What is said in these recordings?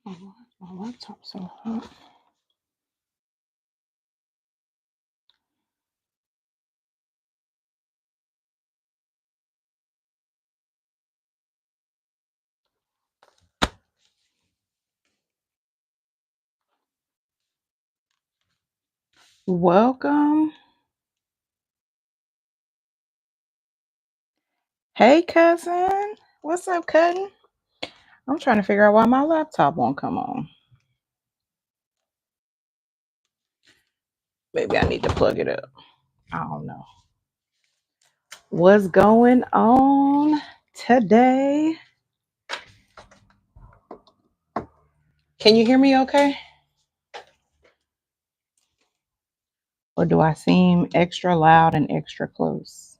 Oh, my laptop's so hot. Welcome. Hey, cousin. What's up, cousin? I'm trying to figure out why my laptop won't come on. Maybe I need to plug it up. I don't know. What's going on today? Can you hear me okay? Or do I seem extra loud and extra close?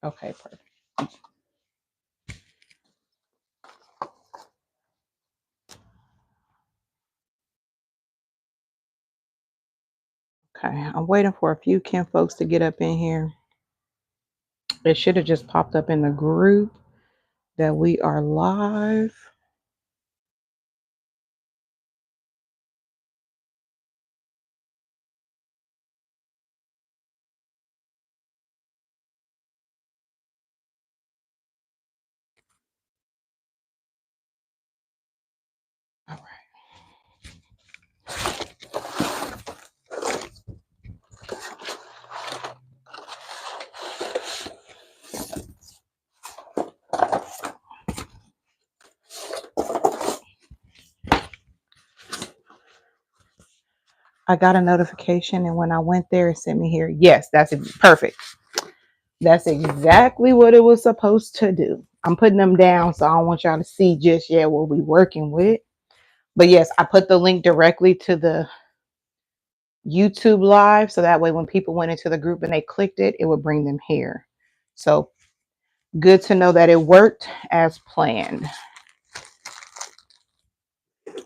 Okay, perfect. Okay, I'm waiting for a few Kinfolks to get up in here. It should have just popped up in the group that we are live. All right. I got a notification, and when I went there, it sent me here. Yes, that's perfect. That's exactly what it was supposed to do. I'm putting them down, so I don't want y'all to see just yet what we're working with. But yes, I put the link directly to the YouTube live, so that way when people went into the group and they clicked it, it would bring them here. So good to know that it worked as planned.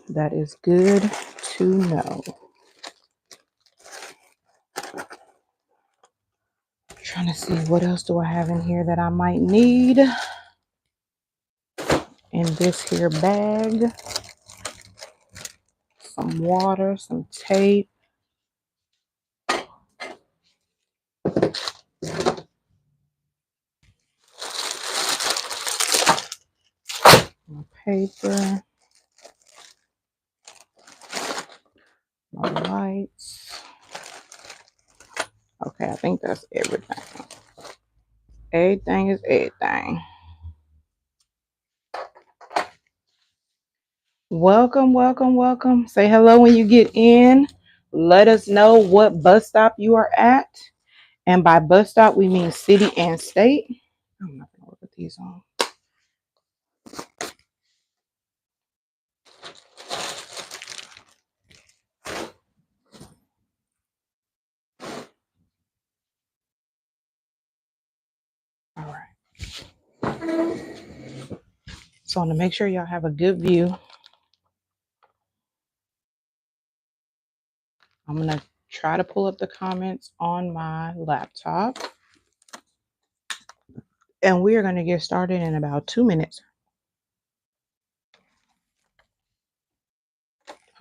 That is good to know. Trying to see what else do I have in here that I might need in this here bag. Some water, some tape. My paper. My lights. Okay, I think that's everything. Everything is everything. Welcome, welcome, welcome. Say hello when you get in. Let us know what bus stop you are at. And by bus stop, we mean city and state. I'm not going to look at these on. All right. So I want to make sure y'all have a good view. I'm going to try to pull up the comments on my laptop. And we are going to get started in about 2 minutes.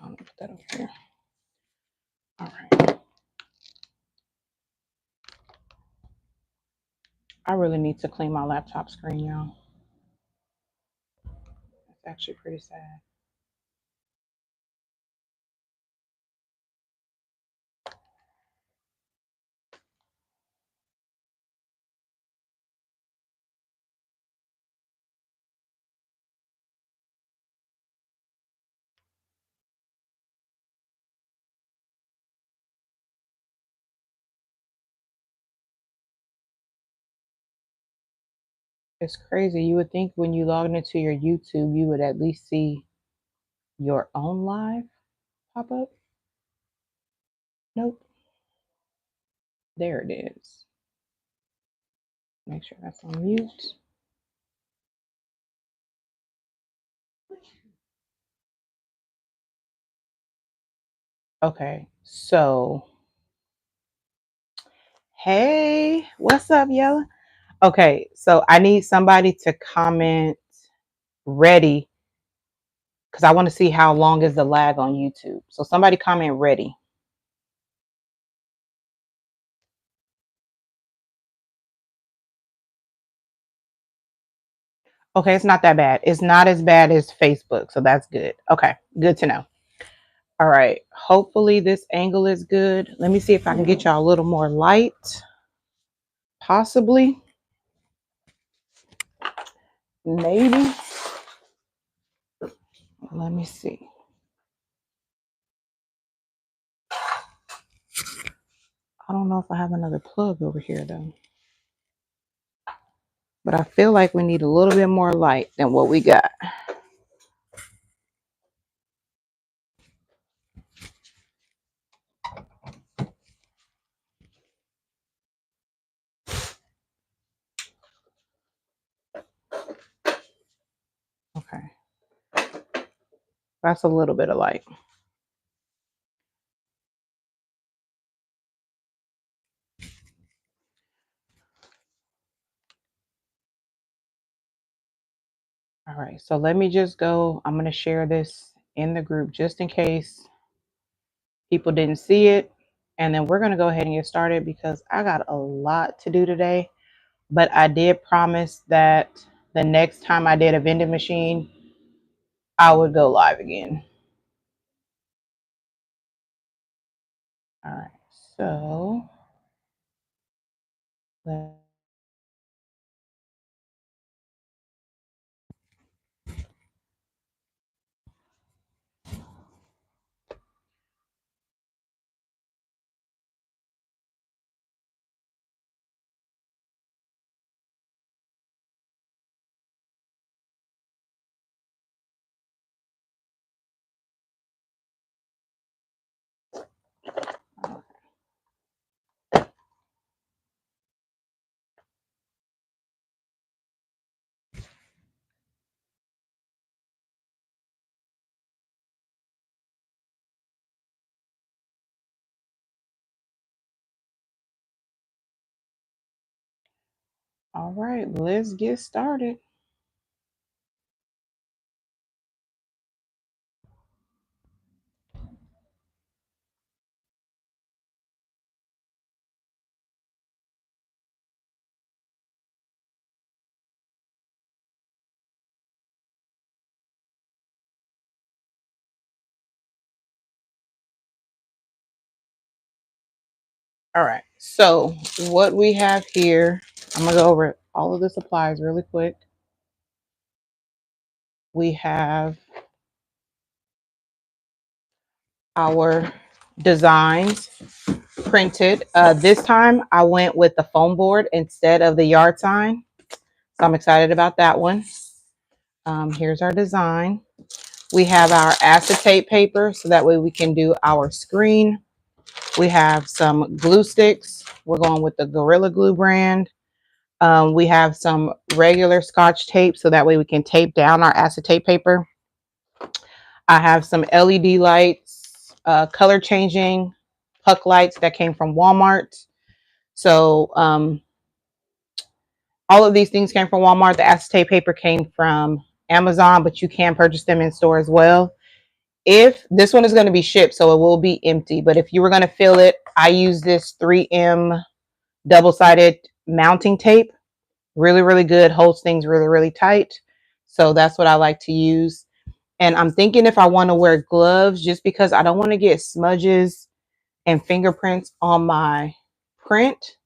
I'm going to put that over here. All right. I really need to clean my laptop screen, y'all. It's actually pretty sad. It's crazy. You would think when you log into your YouTube, you would at least see your own live pop up. Nope. There it is. Make sure that's on mute. Okay, so hey, what's up, Yella? Okay, so I need somebody to comment ready because I want to see how long is the lag on YouTube. So somebody comment ready. Okay, it's not that bad. It's not as bad as Facebook, so that's good. Okay, good to know. All right, hopefully this angle is good. Let me see if I can get y'all a little more light, possibly, maybe. Let me see. I don't know if I have another plug over here though, but I feel like we need a little bit more light than what we got. Okay, that's a little bit of light. All right, so let me just go. I'm going to share this in the group just in case people didn't see it. And then we're going to go ahead and get started because I got a lot to do today. But I did promise that the next time I did a vending machine, I would go live again. All right, so all right, let's get started. All right, so what we have here, I'm gonna go over all of the supplies really quick. We have our designs printed. This time I went with the foam board instead of the yard sign. So I'm excited about that one. Here's our design. We have our acetate paper so that way we can do our screen. We have some glue sticks. We're going with the Gorilla Glue brand. We have some regular Scotch tape so that way we can tape down our acetate paper. I have some LED lights, color changing puck lights that came from Walmart. So all of these things came from Walmart. The acetate paper came from Amazon, but you can purchase them in store as well. If this one is going to be shipped, so it will be empty, but if you were going to fill it, I use this 3M double-sided mounting tape. Really, really good. Holds things really, really tight. So that's what I like to use. And I'm thinking if I want to wear gloves, just because I don't want to get smudges and fingerprints on my print,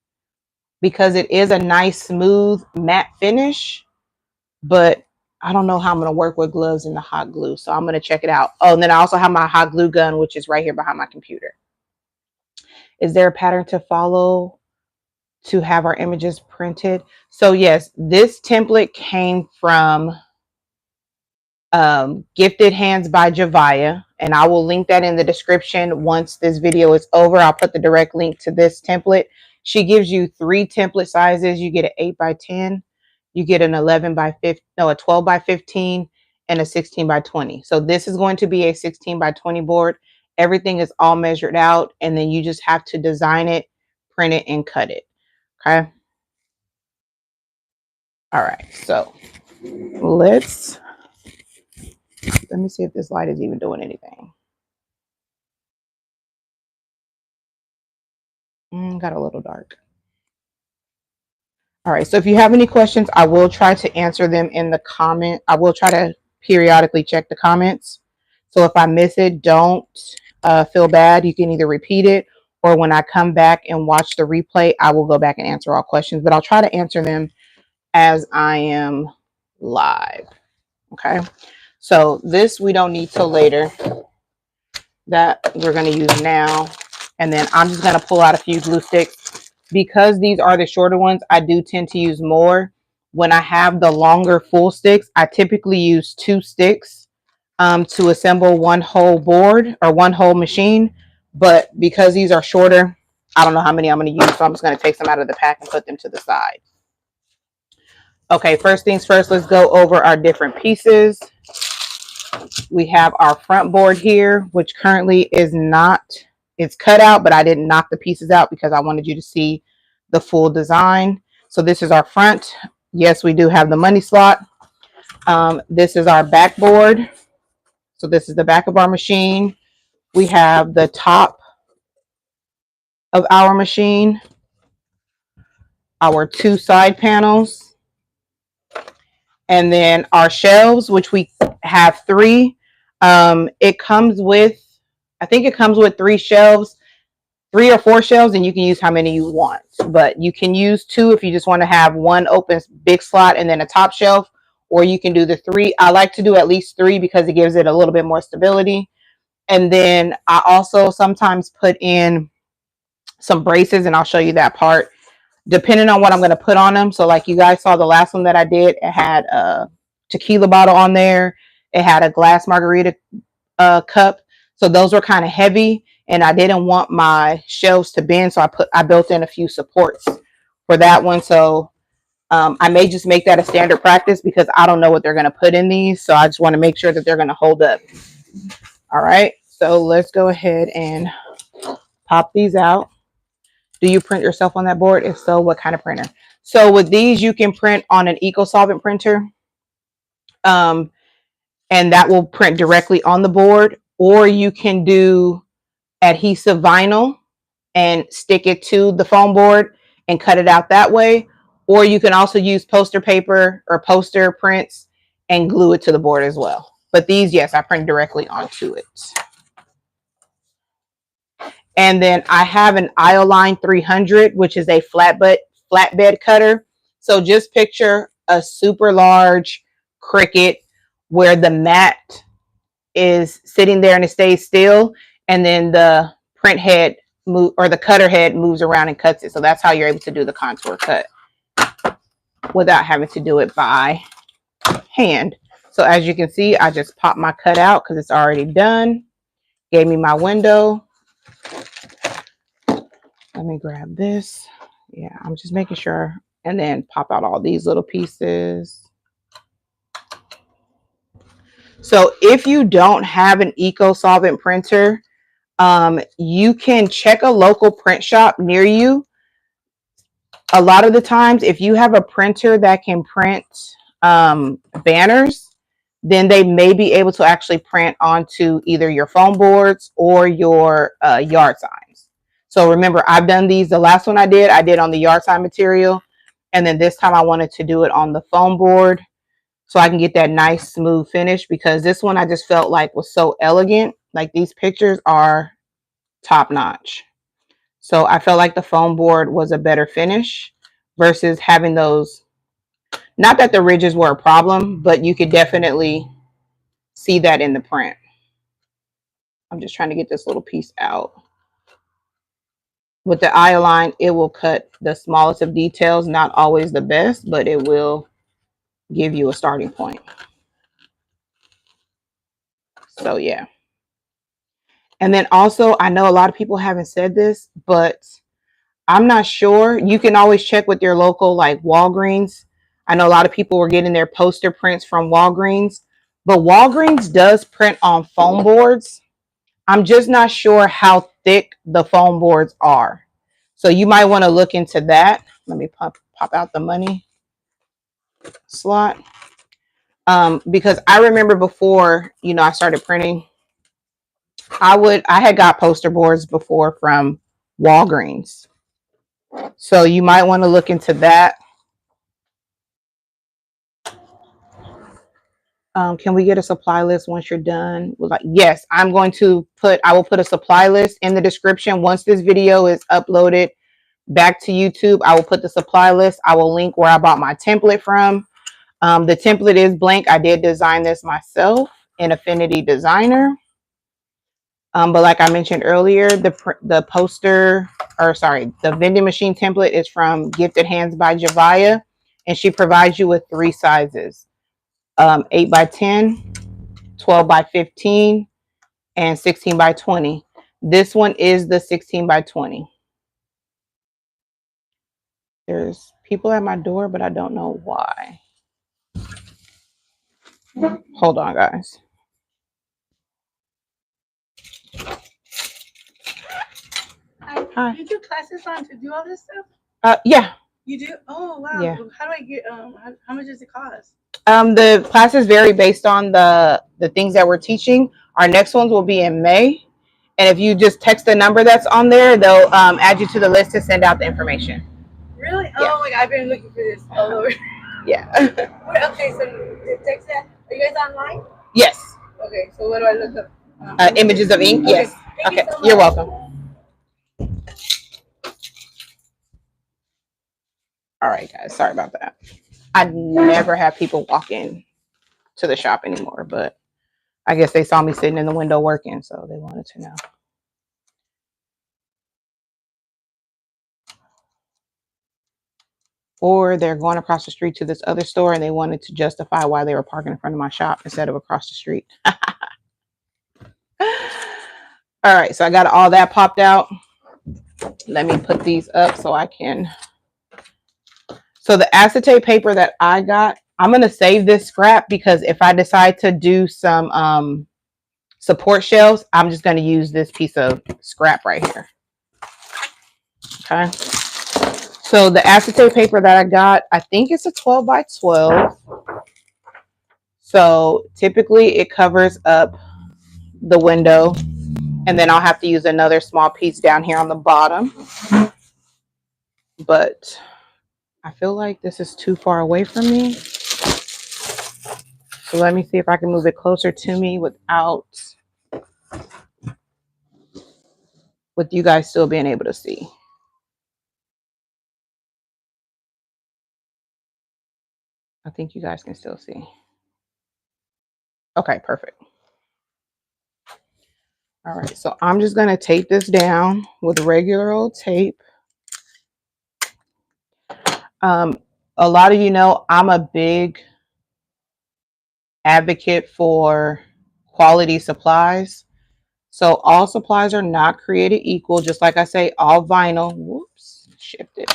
because it is a nice, smooth, matte finish. But I don't know how I'm going to work with gloves and the hot glue. So I'm going to check it out. Oh, and then I also have my hot glue gun, which is right here behind my computer. Is there a pattern to follow to have our images printed? So yes, this template came from Gifted Hands by Javaya, and I will link that in the description once this video is over. I'll put the direct link to this template. She gives you 3 template sizes. You get an 8 by 10, you get an 11 by 15, no, a 12 by 15, and a 16 by 20. So this is going to be a 16 by 20 board. Everything is all measured out, and then you just have to design it, print it, and cut it. Okay. All right, so let me see if this light is even doing anything. Got a little dark. All right, so if you have any questions, I will try to answer them in the comment. I will try to periodically check the comments. So if I miss it, don't feel bad. You can either repeat it, or when I come back and watch the replay, I will go back and answer all questions, but I'll try to answer them as I am live. Okay, so this we don't need till later. That we're going to use now. And then I'm just going to pull out a few glue sticks. Because these are the shorter ones, I do tend to use more. When I have the longer full sticks, I typically use 2 sticks to assemble one whole board or one whole machine. But because these are shorter, I don't know how many I'm going to use, so I'm just going to take some out of the pack and put them to the side. Okay, first things first, let's go over our different pieces. We have our front board here, which currently is not, it's cut out, but I didn't knock the pieces out because I wanted you to see the full design. So this is our front. Yes, we do have the money slot. This is our back board. So this is the back of our machine. We have the top of our machine, our 2 side panels, and then our shelves, which we have 3. It comes with, I think it comes with 3 shelves, 3 or 4 shelves, and you can use how many you want. But you can use 2 if you just want to have one open big slot and then a top shelf, or you can do the 3. I like to do at least 3 because it gives it a little bit more stability. And then I also sometimes put in some braces, and I'll show you that part depending on what I'm going to put on them. So like you guys saw the last one that I did, it had a tequila bottle on there. It had a glass margarita cup. So those were kind of heavy, and I didn't want my shelves to bend. So I built in a few supports for that one. So I may just make that a standard practice because I don't know what they're going to put in these. So I just want to make sure that they're going to hold up. All right. So let's go ahead and pop these out. Do you print yourself on that board? If so, what kind of printer? So with these, you can print on an eco-solvent printer. And that will print directly on the board, or you can do adhesive vinyl and stick it to the foam board and cut it out that way. Or you can also use poster paper or poster prints and glue it to the board as well. But these, yes, I print directly onto it. And then I have an Ioline 300, which is a flatbed cutter. So just picture a super large Cricut where the mat is sitting there and it stays still, and then the print head or the cutter head moves around and cuts it. So that's how you're able to do the contour cut without having to do it by hand. So as you can see, I just popped my cut out because it's already done. Gave me my window. Let me grab this. Yeah, I'm just making sure, and then pop out all these little pieces. So if you don't have an eco-solvent printer, you can check a local print shop near you. A lot of the times, if you have a printer that can print banners, then they may be able to actually print onto either your foam boards or your yard signs. So remember, I've done these. The last one I did on the yard sign material. And then this time I wanted to do it on the foam board so I can get that nice smooth finish, because this one I just felt like was so elegant. Like these pictures are top notch. So I felt like the foam board was a better finish versus having those, not that the ridges were a problem, but you could definitely see that in the print. I'm just trying to get this little piece out. With the Ioline, it will cut the smallest of details, not always the best, but it will give you a starting point. So yeah. And then also, I know a lot of people haven't said this, but I'm not sure. You can always check with your local, like Walgreens. I know a lot of people were getting their poster prints from Walgreens, but Walgreens does print on foam boards. I'm just not sure how thick the foam boards are. So you might want to look into that. Let me pop out the money. slot. Because I remember before, I started printing, I had got poster boards before from Walgreens. So you might want to look into that. Can we get a supply list once you're done? Like, yes, I will put a supply list in the description. Once this video is uploaded back to YouTube, I will put the supply list. I will link where I bought my template from. The template is blank. I did design this myself in Affinity Designer. But like I mentioned earlier, the vending machine template is from Gifted Hands by Javaya, and she provides you with 3 sizes, 8 by 10, 12 by 15, and 16 by 20. This one is the 16 by 20. There's people at my door, but I don't know why. Hold on, guys. Hi. You do classes on to do all this stuff? Yeah. You do? Oh, wow. Yeah. How do I get, how much does it cost? The classes vary based on the things that we're teaching. Our next ones will be in May. And if you just text the number that's on there, they'll add you to the list to send out the information. Really? Yeah. Oh my God, I've been looking for this all over. Yeah. Okay, so text that. Are you guys online? Yes. Okay, so what do I look up? Images of ink? Okay. Yes. Okay, you so you're welcome. All right, guys, sorry about that. I never have people walk in to the shop anymore, but I guess they saw me sitting in the window working, so they wanted to know. Or they're going across the street to this other store and they wanted to justify why they were parking in front of my shop instead of across the street. All right, so I got all that popped out. Let me put these up so I can. So the acetate paper that I got, I'm going to save this scrap because if I decide to do some support shelves, I'm just going to use this piece of scrap right here. Okay. So the acetate paper that I got, I think it's a 12 by 12. So typically it covers up the window, and then I'll have to use another small piece down here on the bottom. But I feel like this is too far away from me. So let me see if I can move it closer to me with you guys still being able to see. I think you guys can still see. Okay, perfect. All right, so I'm just going to tape this down with regular old tape. A lot of you know I'm a big advocate for quality supplies. So all supplies are not created equal. Just like I say, all vinyl, whoops, shifted.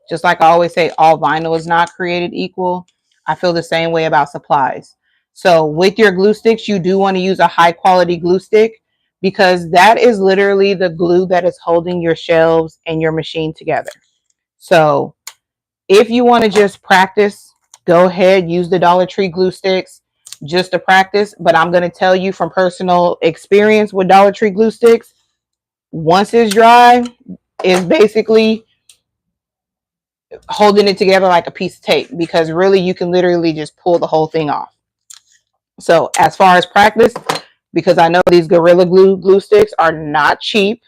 Just like I always say, all vinyl is not created equal. I feel the same way about supplies. So with your glue sticks, you do want to use a high quality glue stick because that is literally the glue that is holding your shelves and your machine together. So if you want to just practice, go ahead, use the Dollar Tree glue sticks just to practice. But I'm going to tell you from personal experience with Dollar Tree glue sticks, once it's dry, it's basically holding it together like a piece of tape because really you can literally just pull the whole thing off. So as far as practice, because I know these Gorilla glue sticks are not cheap,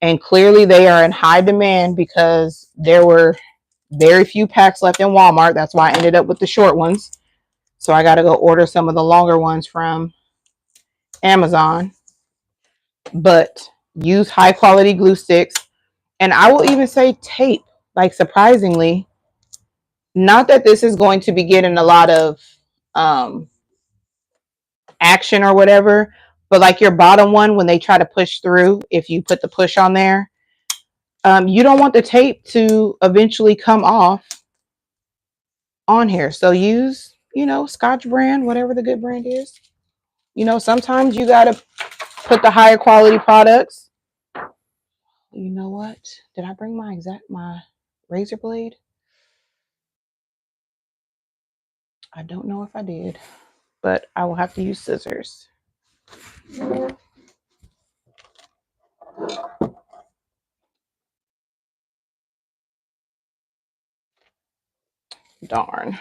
and clearly they are in high demand because there were very few packs left in Walmart. That's why I ended up with the short ones. So I got to go order some of the longer ones from Amazon. But use high quality glue sticks. And I will even say tape. Like surprisingly, not that this is going to be getting a lot of action or whatever, but like your bottom one, when they try to push through, if you put the push on there, you don't want the tape to eventually come off on here. So use, Scotch brand, whatever the good brand is. Sometimes you got to put the higher quality products. You know what? Did I bring my razor blade? I don't know if I did, but I will have to use scissors. Darn.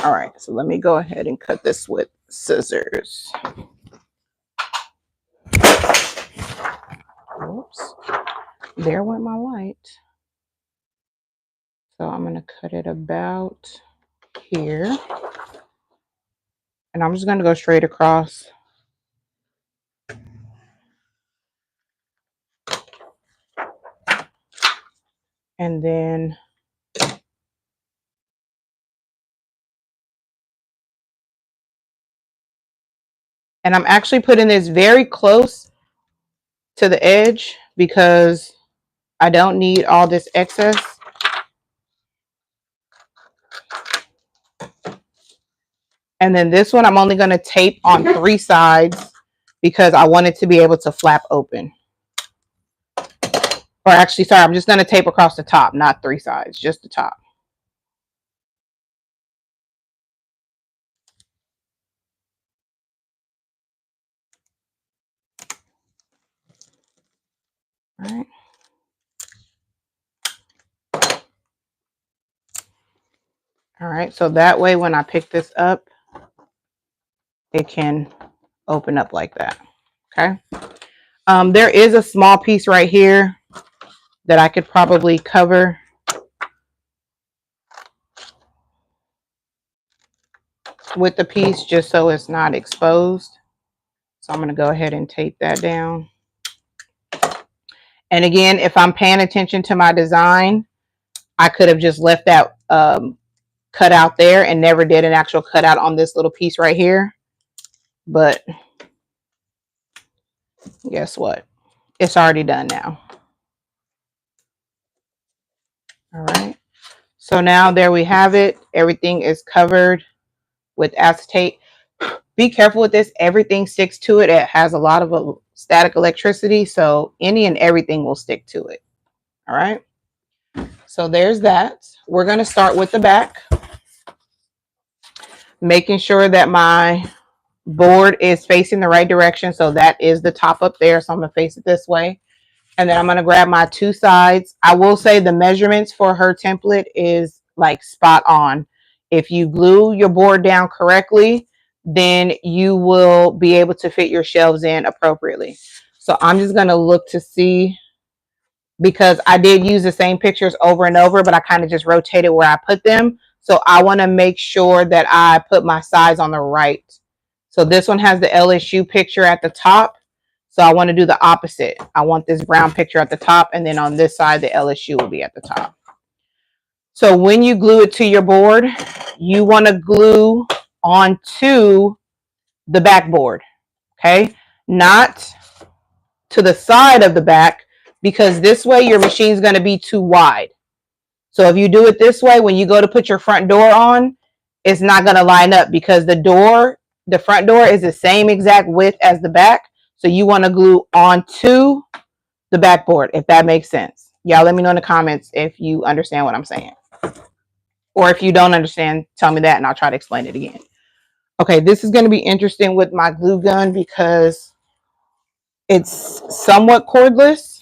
All right, so let me go ahead and cut this with scissors. Oops, there went my white. So I'm gonna cut it about here. And I'm just gonna go straight across. And then I'm actually putting this very close to the edge because I don't need all this excess. And then this one, I'm only going to tape on 3 sides because I want it to be able to flap open. Or actually, sorry, I'm just going to tape across the top, not 3 sides, just the top. All right. All right, so that way when I pick this up, it can open up like that. Okay. There is a small piece right here that I could probably cover with the piece just so it's not exposed. So I'm going to go ahead and tape that down. And again, if I'm paying attention to my design, I could have just left that cut out there and never did an actual cutout on this little piece right here. But guess what? It's already done now. All right. So now there we have it. Everything is covered with acetate. Be careful with this. Everything sticks to it. It has a lot of static electricity. So any and everything will stick to it. All right. So there's that. We're going to start with the back. Making sure that my board is facing the right direction. So that is the top up there. So I'm going to face it this way. And then I'm going to grab my 2 sides. I will say the measurements for her template is like spot on. If you glue your board down correctly, then you will be able to fit your shelves in appropriately. So I'm just going to look to see, because I did use the same pictures over and over, but I kind of just rotated where I put them. So I want to make sure that I put my sides on the right. So this one has the LSU picture at the top. So I want to do the opposite. I want this brown picture at the top, and then on this side, the LSU will be at the top. So when you glue it to your board, you want to glue onto the backboard, okay? Not to the side of the back, because this way your machine is going to be too wide. So if you do it this way, when you go to put your front door on, it's not going to line up because the front door is the same exact width as the back. So you want to glue onto the backboard, if that makes sense. Y'all let me know in the comments if you understand what I'm saying. Or if you don't understand, tell me that and I'll try to explain it again. Okay, this is going to be interesting with my glue gun because it's somewhat cordless,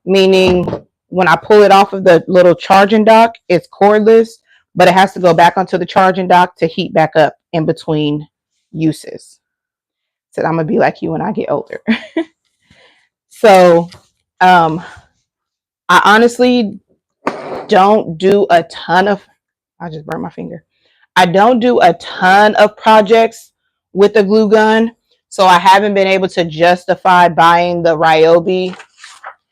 meaning when I pull it off of the little charging dock, it's cordless, but it has to go back onto the charging dock to heat back up in between uses. So I'm going to be like you when I get older. So I honestly don't do a ton of, I just burned my finger. I don't do a ton of projects with the glue gun. So I haven't been able to justify buying the Ryobi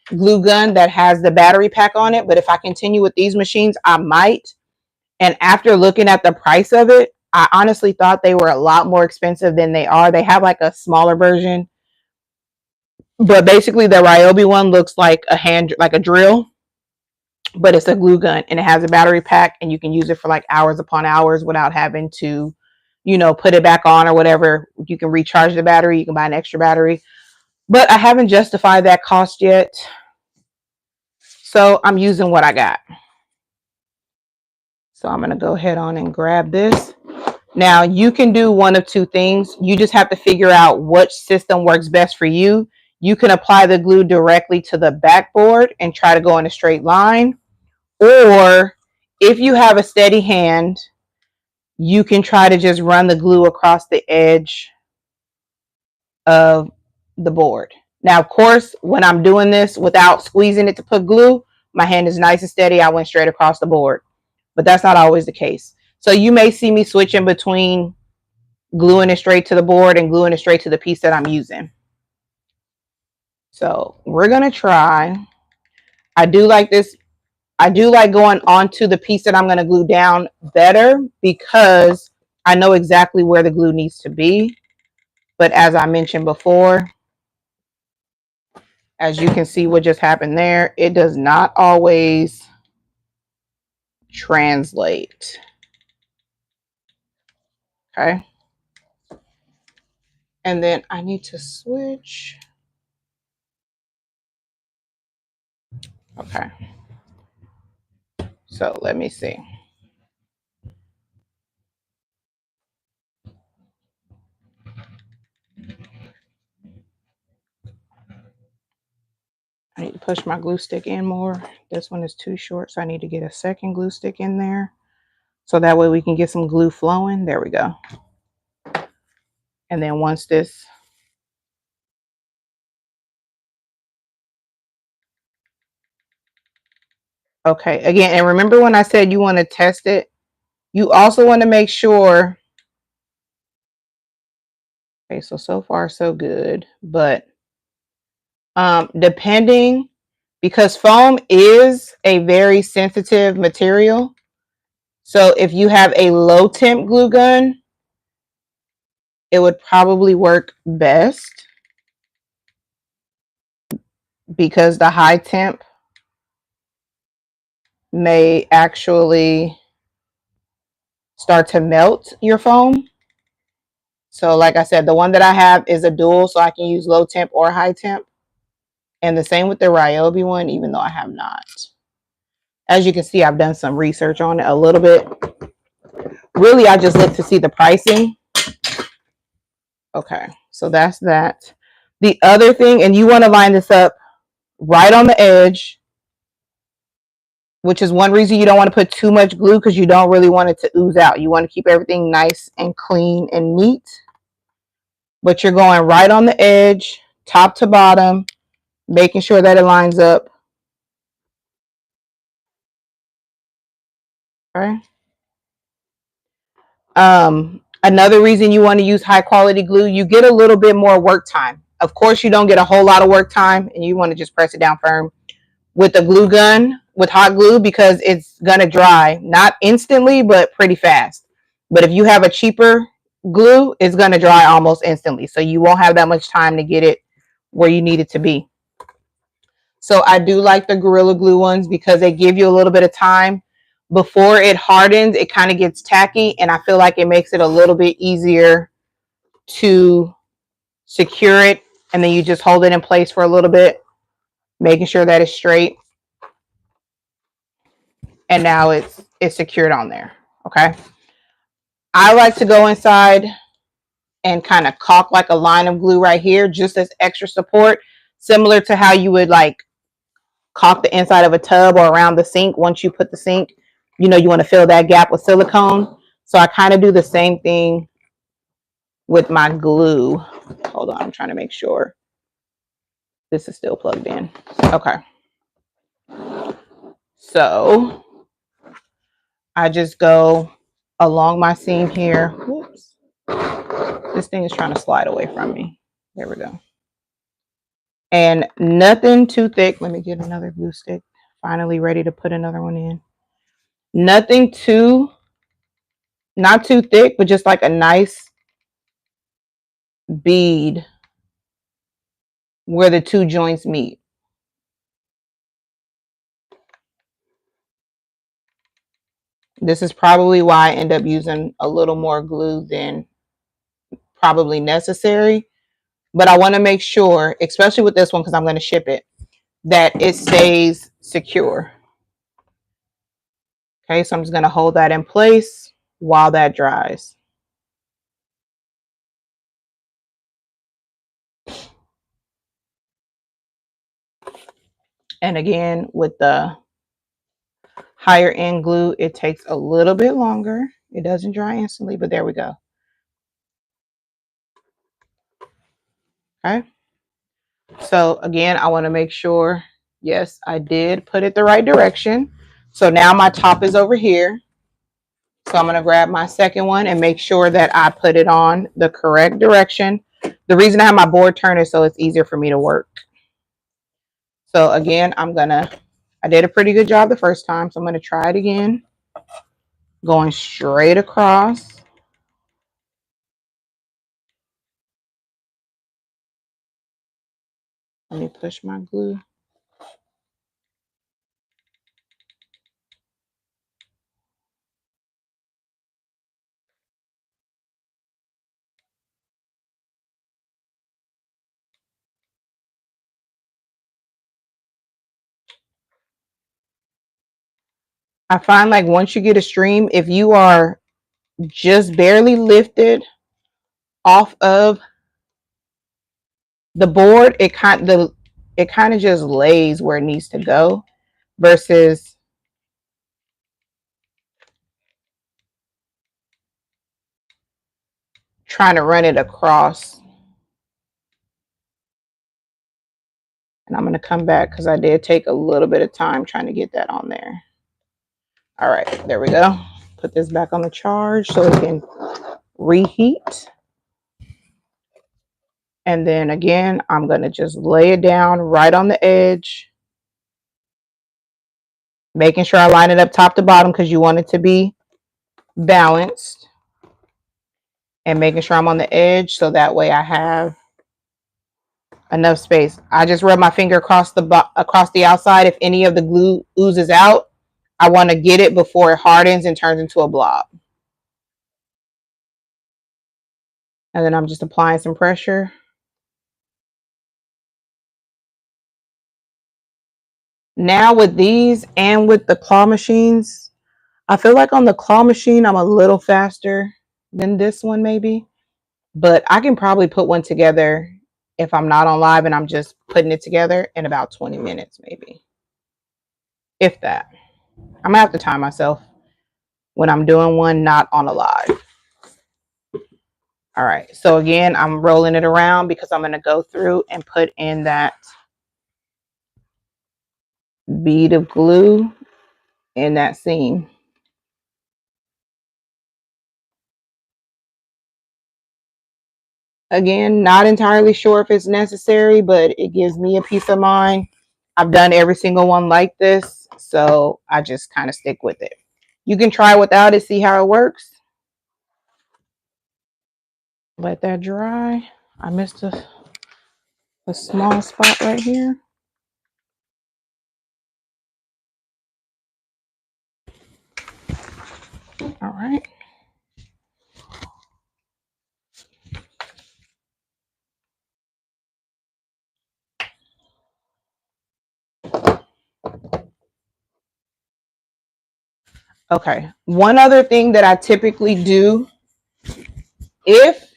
glue gun that has the battery pack on it. But if I continue with these machines, I might. And after looking at the price of it, I honestly thought they were a lot more expensive than they are. They have like a smaller version But basically the Ryobi one looks like a drill, but it's a glue gun and it has a battery pack and you can use it for like hours upon hours without having to, put it back on or whatever. You can recharge the battery. You can buy an extra battery, but I haven't justified that cost yet. So I'm using what I got. So I'm going to go ahead on and grab this. Now you can do one of two things. You just have to figure out which system works best for you. You can apply the glue directly to the backboard and try to go in a straight line. Or if you have a steady hand, you can try to just run the glue across the edge of the board. Now, of course, when I'm doing this without squeezing it to put glue, my hand is nice and steady. I went straight across the board, but that's not always the case. So you may see me switching between gluing it straight to the board and gluing it straight to the piece that I'm using. So we're going to try. I do like this. I do like going onto the piece that I'm going to glue down better because I know exactly where the glue needs to be. But as I mentioned before, as you can see what just happened there, it does not always translate. Okay. And then I need to switch. Okay. So let me see. I need to push my glue stick in more. This one is too short, so I need to get a second glue stick in there. So that way we can get some glue flowing. There we go. And then once this, okay, again, and remember when I said you want to test it, you also want to make sure, okay, so far so good, but depending, because foam is a very sensitive material. So if you have a low temp glue gun, it would probably work best because the high temp may actually start to melt your foam. So like I said, the one that I have is a dual, so I can use low temp or high temp. And the same with the Ryobi one, even though I have not. As you can see, I've done some research on it a little bit. Really, I just looked to see the pricing. Okay, so that's that. The other thing, and you want to line this up right on the edge, which is one reason you don't want to put too much glue because you don't really want it to ooze out. You want to keep everything nice and clean and neat. But you're going right on the edge, top to bottom, making sure that it lines up. Okay. Another reason you want to use high quality glue, you get a little bit more work time. Of course, you don't get a whole lot of work time and you want to just press it down firm with a glue gun, with hot glue, because it's going to dry, not instantly, but pretty fast. But if you have a cheaper glue, it's going to dry almost instantly. So you won't have that much time to get it where you need it to be. So I do like the Gorilla Glue ones because they give you a little bit of time. Before it hardens, it kind of gets tacky, and I feel like it makes it a little bit easier to secure it. And then you just hold it in place for a little bit, making sure that it's straight. And now it's secured on there. Okay. I like to go inside and kind of caulk like a line of glue right here, just as extra support, similar to how you would like caulk the inside of a tub or around the sink. Once you put the sink, you want to fill that gap with silicone. So I kind of do the same thing with my glue. Hold on, I'm trying to make sure this is still plugged in. Okay. So I just go along my seam here. Whoops. This thing is trying to slide away from me. There we go. And nothing too thick. Let me get another glue stick. Finally ready to put another one in. Nothing too, not too thick, but just like a nice bead where the two joints meet. This is probably why I end up using a little more glue than probably necessary. But I want to make sure, especially with this one, because I'm going to ship it, that it stays secure. Okay, so I'm just going to hold that in place while that dries. And again, with the higher end glue, it takes a little bit longer. It doesn't dry instantly, but there we go. Okay. So again, I want to make sure, yes, I did put it the right direction. So now my top is over here. So I'm going to grab my second one and make sure that I put it on the correct direction. The reason I have my board turned is so it's easier for me to work. So again, I did a pretty good job the first time, so I'm going to try it again. Going straight across. Let me push my glue. I find like once you get a stream, if you are just barely lifted off of the board, it kind of just lays where it needs to go versus trying to run it across. And I'm going to come back because I did take a little bit of time trying to get that on there. All right, there we go. Put this back on the charge so it can reheat. And then again, I'm going to just lay it down right on the edge, making sure I line it up top to bottom because you want it to be balanced, and making sure I'm on the edge so that way I have enough space. I just rub my finger across the outside. If any of the glue oozes out, I want to get it before it hardens and turns into a blob. And then I'm just applying some pressure. Now with these and with the claw machines, I feel like on the claw machine, I'm a little faster than this one maybe, but I can probably put one together if I'm not on live and I'm just putting it together in about 20 minutes maybe, if that. I'm gonna have to time myself when I'm doing one not on a live. All right, so again, I'm rolling it around because I'm gonna go through and put in that bead of glue in that seam. Again, not entirely sure if it's necessary, but it gives me a peace of mind. I've done every single one like this, so I just kind of stick with it. You can try without it, see how it works. Let that dry. I missed a small spot right here. All right. Okay. One other thing that I typically do, if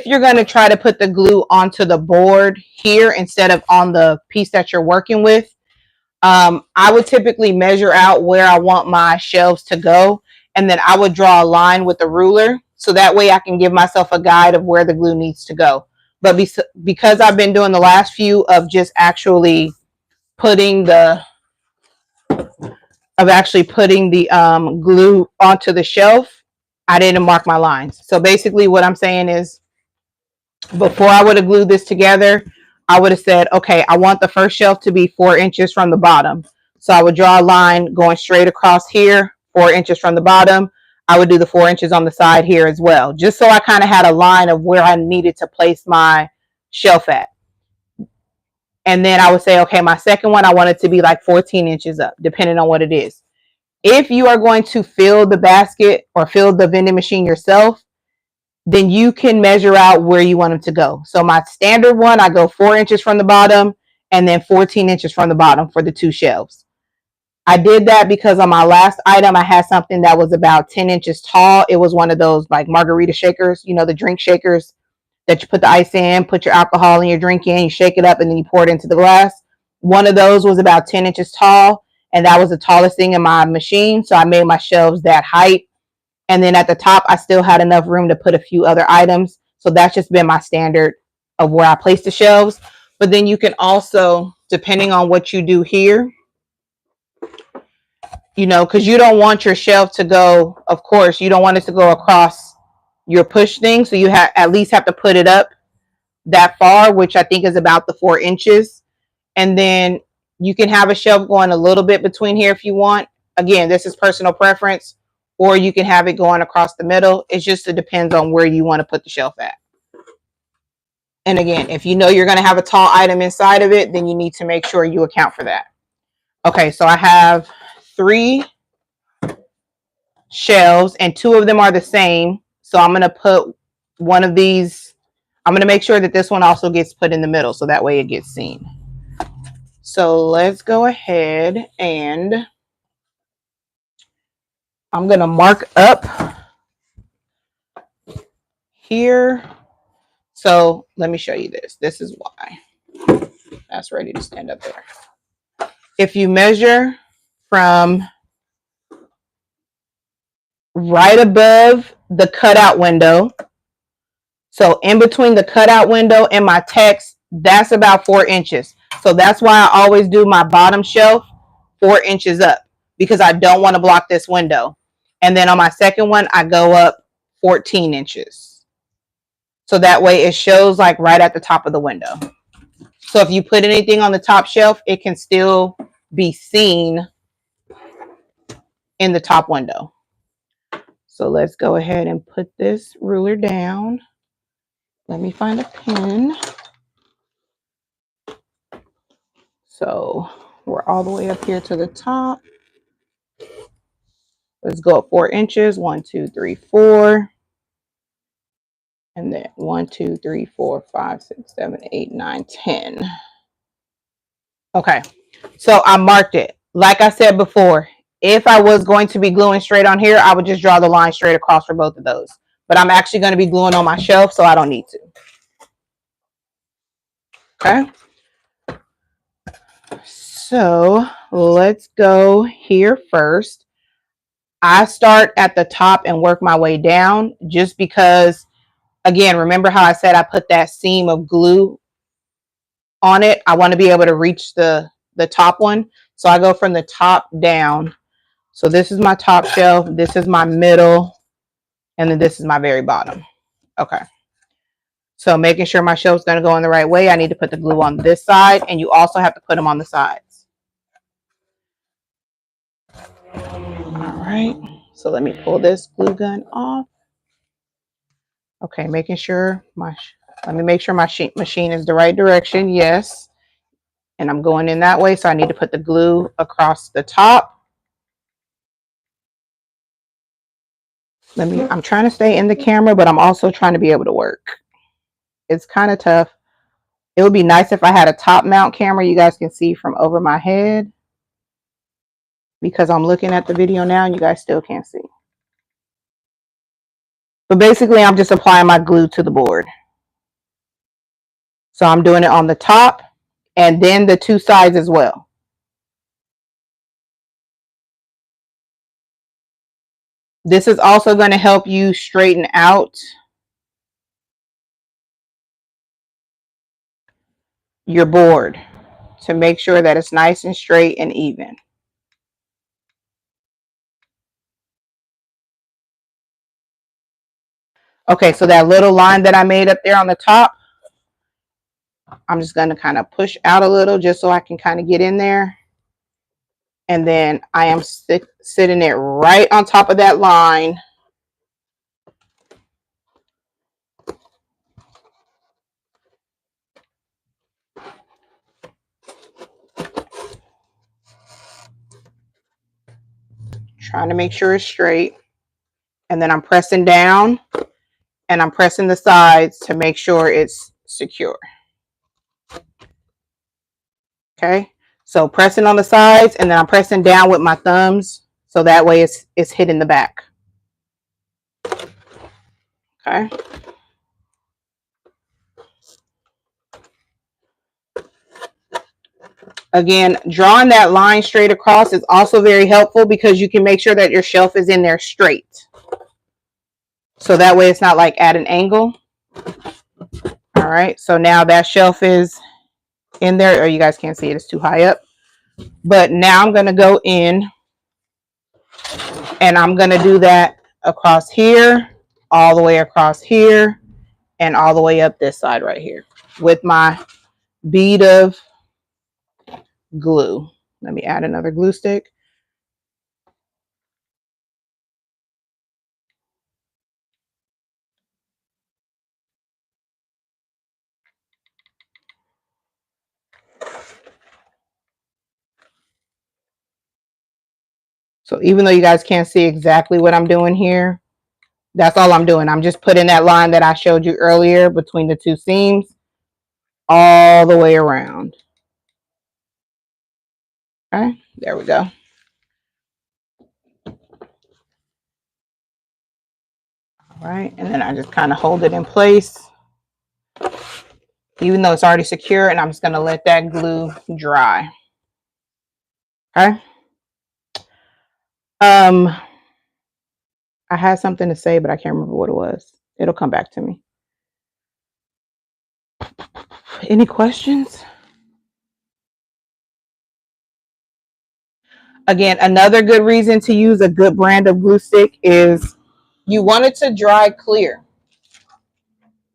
you're going to try to put the glue onto the board here instead of on the piece that you're working with, I would typically measure out where I want my shelves to go, and then I would draw a line with a ruler so that way I can give myself a guide of where the glue needs to go. But because I've been doing the last few of just actually putting the glue onto the shelf, I didn't mark my lines. So basically what I'm saying is, before I would have glued this together, I would have said, okay, I want the first shelf to be 4 inches from the bottom. So I would draw a line going straight across here, 4 inches from the bottom. I would do the 4 inches on the side here as well, just so I kind of had a line of where I needed to place my shelf at. And then I would say, okay, my second one, I want it to be like 14 inches up, depending on what it is. If you are going to fill the basket or fill the vending machine yourself, then you can measure out where you want them to go. So my standard one, I go 4 inches from the bottom and then 14 inches from the bottom for the 2 shelves. I did that because on my last item, I had something that was about 10 inches tall. It was one of those like margarita shakers, you know, the drink shakers that you put the ice in, put your alcohol in your drink in, you shake it up, and then you pour it into the glass. One of those was about 10 inches tall, and that was the tallest thing in my machine. So I made my shelves that height. And then at the top, I still had enough room to put a few other items. So that's just been my standard of where I place the shelves. But then you can also, depending on what you do here, you know, because you don't want your shelf to go, of course, you don't want it to go across your push thing. So you at least have to put it up that far, which I think is about the 4 inches. And then you can have a shelf going a little bit between here if you want. Again, this is personal preference, or you can have it going across the middle. It just depends on where you want to put the shelf at. And again, if you know you're going to have a tall item inside of it, then you need to make sure you account for that. Okay, so I have 3 shelves and 2 of them are the same. So I'm going to put one of these, I'm going to make sure that this one also gets put in the middle so that way it gets seen. So let's go ahead and I'm going to mark up here. So let me show you this. This is why. That's ready to stand up there. If you measure from right above the cutout window, so in between the cutout window and my text, that's about 4 inches. So that's why I always do my bottom shelf 4 inches up, because I don't want to block this window. And then on my second one, I go up 14 inches. So that way it shows like right at the top of the window. So if you put anything on the top shelf, it can still be seen in the top window. So let's go ahead and put this ruler down. Let me find a pen. So we're all the way up here to the top. Let's go up 4 inches. 1, 2, 3, 4. And then 1, 2, 3, 4, 5, 6, 7, 8, 9, 10. Okay, so I marked it. Like I said before, if I was going to be gluing straight on here, I would just draw the line straight across for both of those. But I'm actually going to be gluing on my shelf, so I don't need to. Okay. So let's go here first. I start at the top and work my way down just because, again, remember how I said I put that seam of glue on it? I want to be able to reach the top one. So I go from the top down. So this is my top shelf. This is my middle. And then this is my very bottom. Okay. So making sure my shelf's going to go in the right way, I need to put the glue on this side. And you also have to put them on the sides. All right. So let me pull this glue gun off. Okay, making sure let me make sure my machine is the right direction. Yes. And I'm going in that way. So I need to put the glue across the top. I'm trying to stay in the camera, but I'm also trying to be able to work. It's kind of tough. It would be nice if I had a top mount camera you guys can see from over my head, because I'm looking at the video now and you guys still can't see. But basically, I'm just applying my glue to the board. So I'm doing it on the top and then the 2 sides as well. This is also going to help you straighten out your board to make sure that it's nice and straight and even. Okay, so that little line that I made up there on the top, I'm just going to kind of push out a little just so I can kind of get in there. And then I am sitting it right on top of that line. trying to make sure it's straight. And then I'm pressing down and I'm pressing the sides to make sure it's secure. Okay, so pressing on the sides and then I'm pressing down with my thumbs so that way it's hitting the back. Okay. Again, drawing that line straight across is also very helpful because you can make sure that your shelf is in there straight. So that way it's not like at an angle. All right, so now that shelf is in there, or you guys can't see it, it's too high up. But now I'm going to go in and I'm going to do that across here, all the way across here, and all the way up this side right here with my bead of glue. Let me add another glue stick. So even though you guys can't see exactly what I'm doing here, that's all I'm doing. I'm just putting that line that I showed you earlier between the two seams all the way around. Okay, there we go. All right, and then I just kind of hold it in place, even though it's already secure, and I'm just going to let that glue dry. Okay. I had something to say, but I can't remember what it was. It'll come back to me. Any questions? Again, another good reason to use a good brand of glue stick is you want it to dry clear.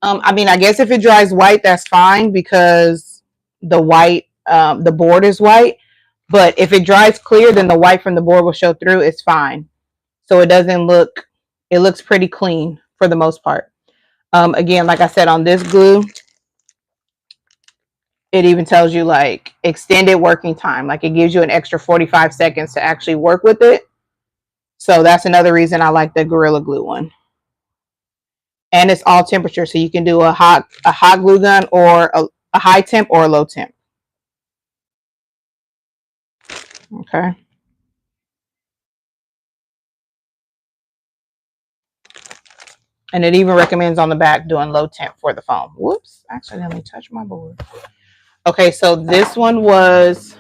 I mean, I guess if it dries white, that's fine because the white, the board is white. But if it dries clear, then the white from the board will show through. It's fine. So it doesn't look, it looks pretty clean for the most part. Again, like I said, on this glue, it even tells you like extended working time. Like it gives you an extra 45 seconds to actually work with it. So that's another reason I like the Gorilla Glue one. And it's all temperature. So you can do a hot glue gun or a high temp or a low temp. Okay. And it even recommends on the back doing low temp for the foam. Whoops, actually let me touch my board. Okay, so this one was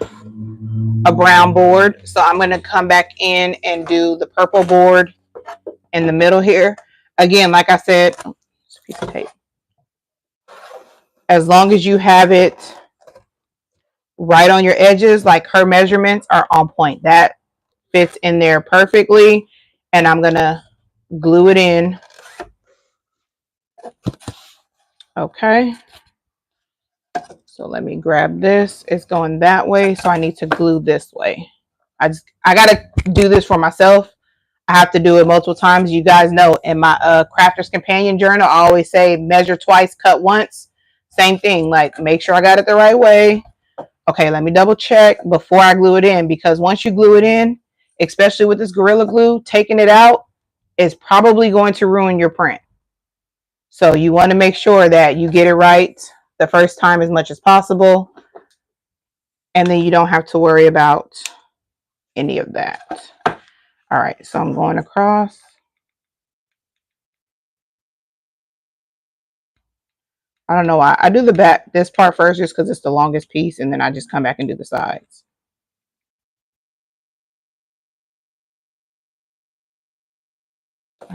a brown board. So I'm going to come back in and do the purple board in the middle here. Again, like I said, it's a piece of tape. As long as you have it right on your edges, like her measurements are on point. That fits in there perfectly. And I'm going to glue it in. Okay. So let me grab this. It's going that way. So I need to glue this way. I got to do this for myself. I have to do it multiple times. You guys know in my Crafter's Companion journal, I always say measure twice, cut once. Same thing. Like make sure I got it the right way. Okay, let me double check before I glue it in, because once you glue it in, especially with this Gorilla Glue, taking it out is probably going to ruin your print. So you want to make sure that you get it right the first time as much as possible. And then you don't have to worry about any of that. All right, so I'm going across. I don't know why. I do the back, this part first just because it's the longest piece, and then I just come back and do the sides.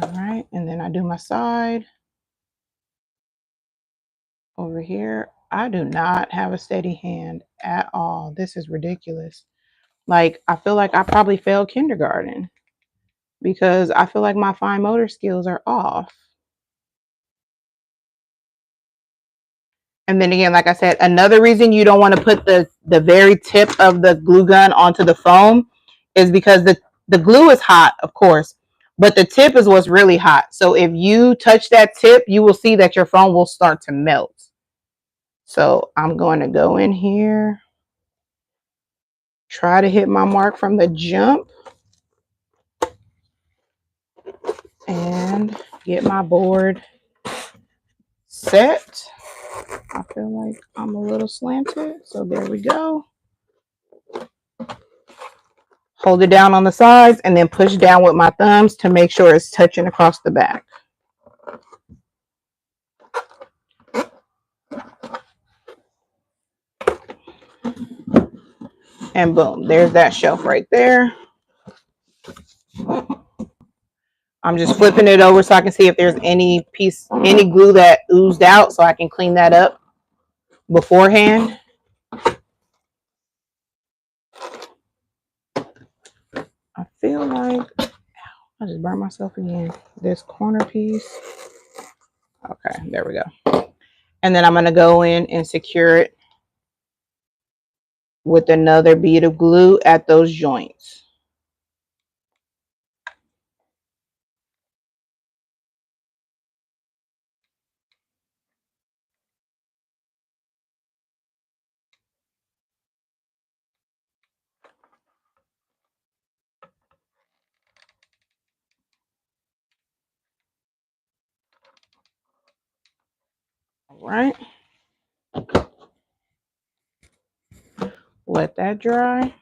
All right, and then I do my side over here. I do not have a steady hand at all. This is ridiculous. Like, I feel like I probably failed kindergarten because I feel like my fine motor skills are off. And then again, like I said, another reason you don't want to put the very tip of the glue gun onto the foam is because the glue is hot, of course, but the tip is what's really hot. So if you touch that tip, you will see that your foam will start to melt. So I'm going to go in here, try to hit my mark from the jump. and get my board set. I feel like I'm a little slanted, so there we go. Hold it down on the sides and then push down with my thumbs to make sure it's touching across the back. And boom, there's that shelf right there. I'm just flipping it over so I can see if there's any glue that oozed out so I can clean that up beforehand. I feel like I just burned myself again. This corner piece. Okay, there we go. And then I'm going to go in and secure it with another bead of glue at those joints. All right. Let that dry.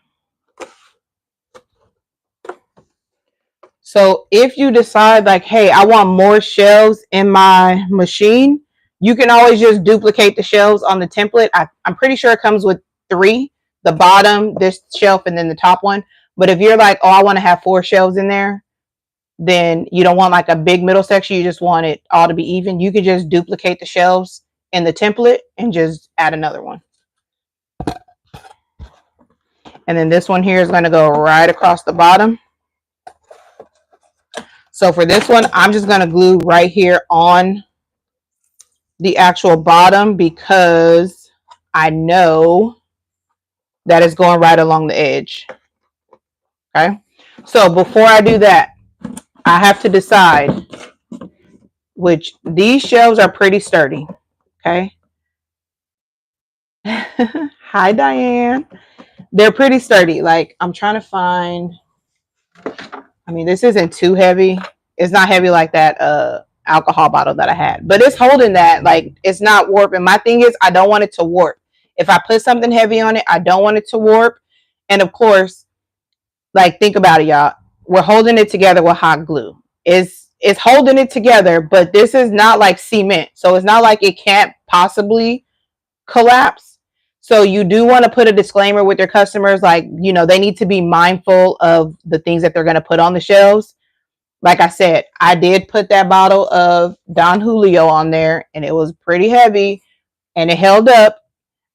So if you decide like, hey, I want more shelves in my machine, you can always just duplicate the shelves on the template. I'm pretty sure it comes with 3, the bottom, this shelf, and then the top one. But if you're like, oh, I want to have 4 shelves in there, then you don't want like a big middle section. You just want it all to be even. You can just duplicate the shelves in the template and just add another one. And then this one here is going to go right across the bottom. So for this one, I'm just going to glue right here on the actual bottom because I know that it's going right along the edge. Okay. So before I do that, I have to decide which these shelves are pretty sturdy. Okay. Hi, Diane. They're pretty sturdy. Like I'm trying to find, I mean, this isn't too heavy. It's not heavy like that alcohol bottle that I had, but it's holding that. Like it's not warping. My thing is I don't want it to warp. If I put something heavy on it, I don't want it to warp. And of course, like think about it, y'all. We're holding it together with hot glue. It's holding it together, but this is not like cement. So it's not like it can't possibly collapse. So you do want to put a disclaimer with your customers, like, you know, they need to be mindful of the things that they're going to put on the shelves. Like I said, I did put that bottle of Don Julio on there and it was pretty heavy and it held up.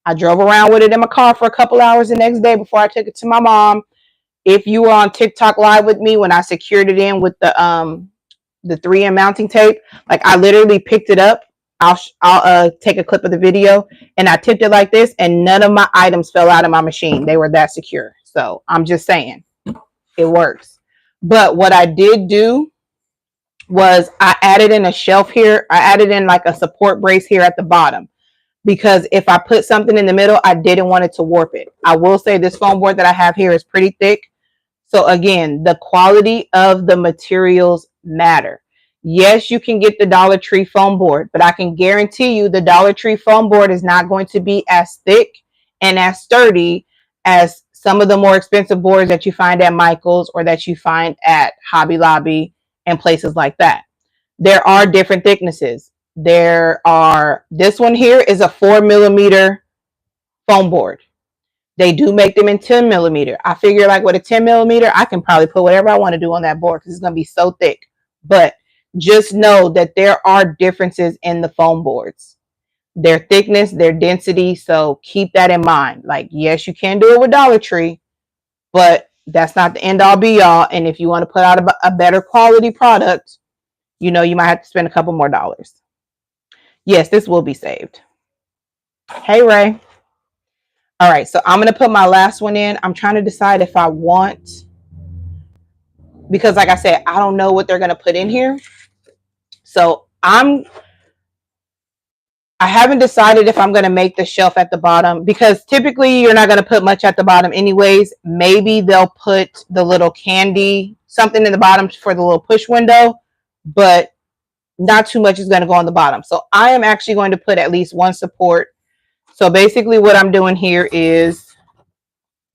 I drove around with it in my car for a couple hours the next day before I took it to my mom. If you were on TikTok live with me when I secured it in with the 3M mounting tape, like I literally picked it up. I'll take a clip of the video and I tipped it like this and none of my items fell out of my machine. They were that secure. So I'm just saying it works. But what I did do was I added in a shelf here. I added in like a support brace here at the bottom because if I put something in the middle, I didn't want it to warp it. I will say this foam board that I have here is pretty thick. So again, the quality of the materials matter. Yes, you can get the Dollar Tree foam board, but I can guarantee you the Dollar Tree foam board is not going to be as thick and as sturdy as some of the more expensive boards that you find at Michael's or that you find at Hobby Lobby and places like that. There are different thicknesses. This one here is a 4mm foam board. They do make them in 10mm. I figure like with a 10mm, I can probably put whatever I want to do on that board because it's going to be so thick. But just know that there are differences in the foam boards. Their thickness, their density. So keep that in mind. Like, yes, you can do it with Dollar Tree, but that's not the end all be all. And if you want to put out a better quality product, you know, you might have to spend a couple more dollars. Yes, this will be saved. Hey, Ray. All right, so I'm going to put my last one in. I'm trying to decide if I want, because like I said, I don't know what they're going to put in here. So I haven't decided if I'm going to make the shelf at the bottom because typically you're not going to put much at the bottom anyways. Maybe they'll put the little candy, something in the bottom for the little push window. but not too much is going to go on the bottom. So I am actually going to put at least one support. So basically what I'm doing here is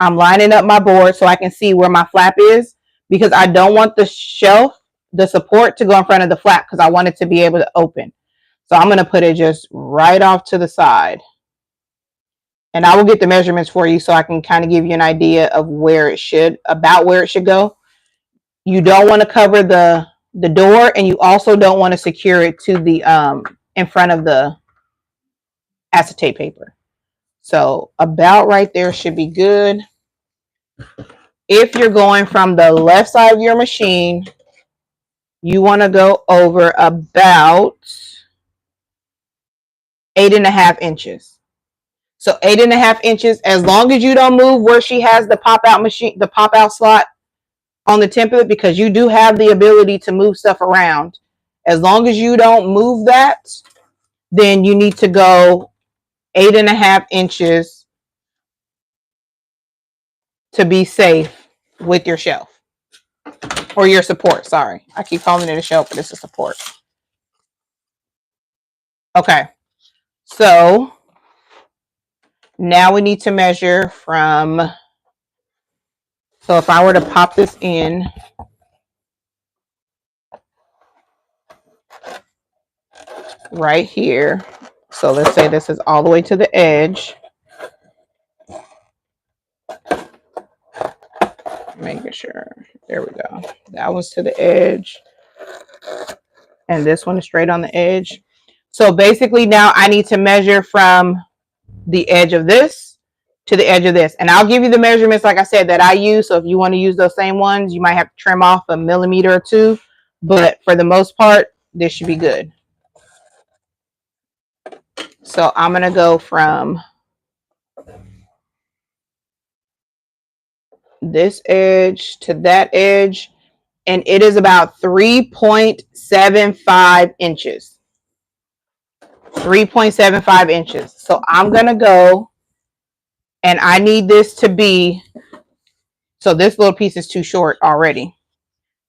I'm lining up my board so I can see where my flap is, because I don't want the shelf, the support, to go in front of the flap, because I want it to be able to open. So I'm going to put it just right off to the side. And I will get the measurements for you so I can kind of give you an idea of where it should go. You don't want to cover the door, and you also don't want to secure it to the in front of the acetate paper. So about right there should be good. If you're going from the left side of your machine, you want to go over about 8.5 inches. So 8.5 inches, as long as you don't move where she has the pop out slot on the template, because you do have the ability to move stuff around. As long as you don't move that, then you need to go 8.5 inches to be safe with your shelf, or your support. Sorry, I keep calling it a shelf, but it's a support. Okay, so now we need to measure from, so if I were to pop this in, right here, so let's say this is all the way to the edge. Making sure, there we go. That one's to the edge, and this one is straight on the edge. So basically now I need to measure from the edge of this to the edge of this. And I'll give you the measurements, like I said, that I use. So if you want to use those same ones, you might have to trim off a millimeter or two. But for the most part, this should be good. So I'm going to go from this edge to that edge. And it is about 3.75 inches. 3.75 inches. So I'm going to go, and I need this to be, so this little piece is too short already.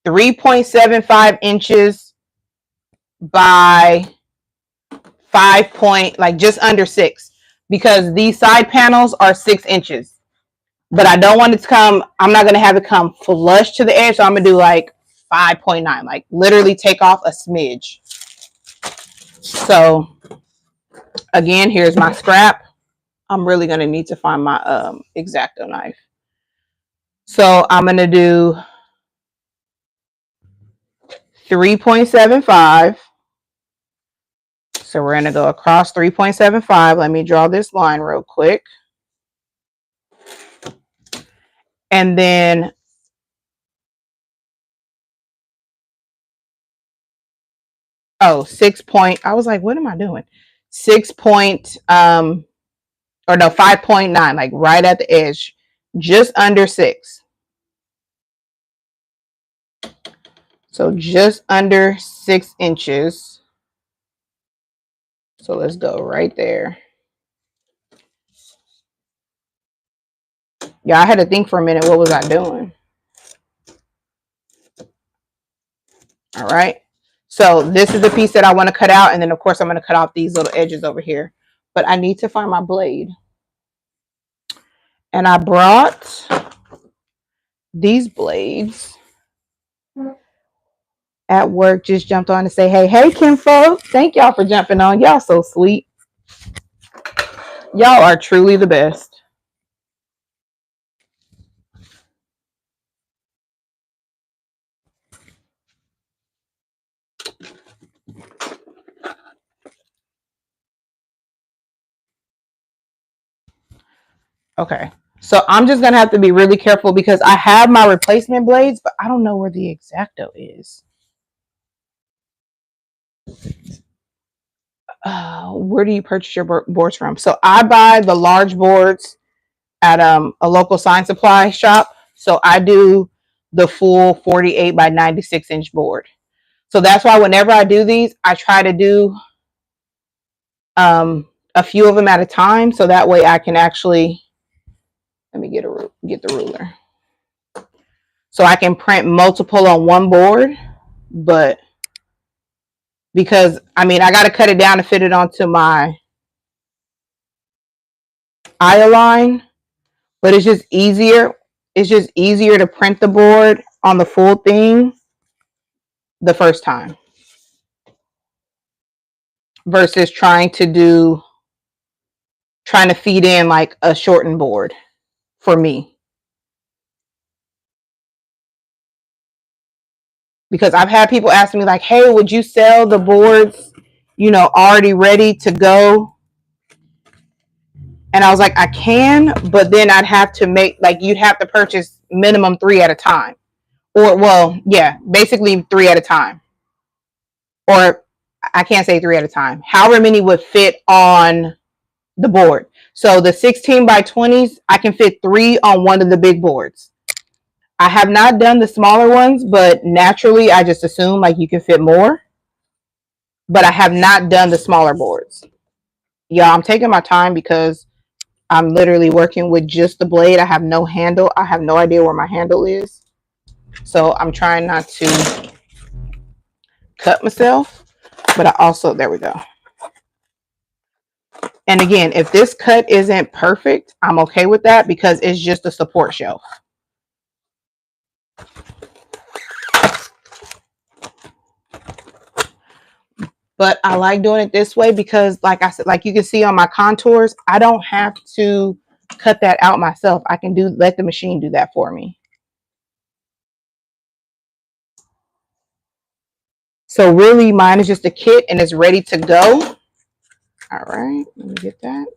3.75 inches by 5 point, like just under 6, because these side panels are 6 inches. But I don't want it to come, I'm not going to have it come flush to the edge. So I'm going to do like 5.9, like literally take off a smidge. So again, here's my scrap. I'm really going to need to find my Exacto knife. So I'm going to do 3.75. So we're going to go across 3.75. Let me draw this line real quick. And then oh, 6 point. I was like, what am I doing? 6 point, or no, 5.9, like right at the edge, just under 6. So just under 6 inches. So let's go right there. Yeah, I had to think for a minute, what was I doing? All right. So this is the piece that I want to cut out. And then of course I'm going to cut off these little edges over here. But I need to find my blade. And I brought these blades. At work, just jumped on to say, hey, Kinfolks. Thank y'all for jumping on. Y'all so sweet. Y'all are truly the best. Okay. So I'm just going to have to be really careful because I have my replacement blades, but I don't know where the Exacto is. Where do you purchase your boards from? So I buy the large boards at a local sign supply shop. So I do the full 48 by 96 inch board. So that's why whenever I do these, I try to do a few of them at a time. So that way I can actually, let me get the ruler. So I can print multiple on one board, but because I mean, I got to cut it down to fit it onto my aisle line, but it's just easier. It's just easier to print the board on the full thing the first time versus trying to feed in like a shortened board for me. Because I've had people ask me like, hey, would you sell the boards, already ready to go? And I was like, I can, but then I'd have to you'd have to purchase minimum 3 at a time. Or, well, yeah, basically 3 at a time. Or I can't say 3 at a time. However many would fit on the board. So the 16 by 20s, I can fit 3 on one of the big boards. I have not done the smaller ones, but naturally I just assume like you can fit more. But I have not done the smaller boards. Yeah, I'm taking my time because I'm literally working with just the blade. I have no handle. I have no idea where my handle is. So I'm trying not to cut myself, but I also, there we go. And again, if this cut isn't perfect, I'm okay with that because it's just a support shelf. But I like doing it this way because, like I said, like you can see on my contours, I don't have to cut that out myself. I can let the machine do that for me. So really mine is just a kit and it's ready to go. All right, let me get that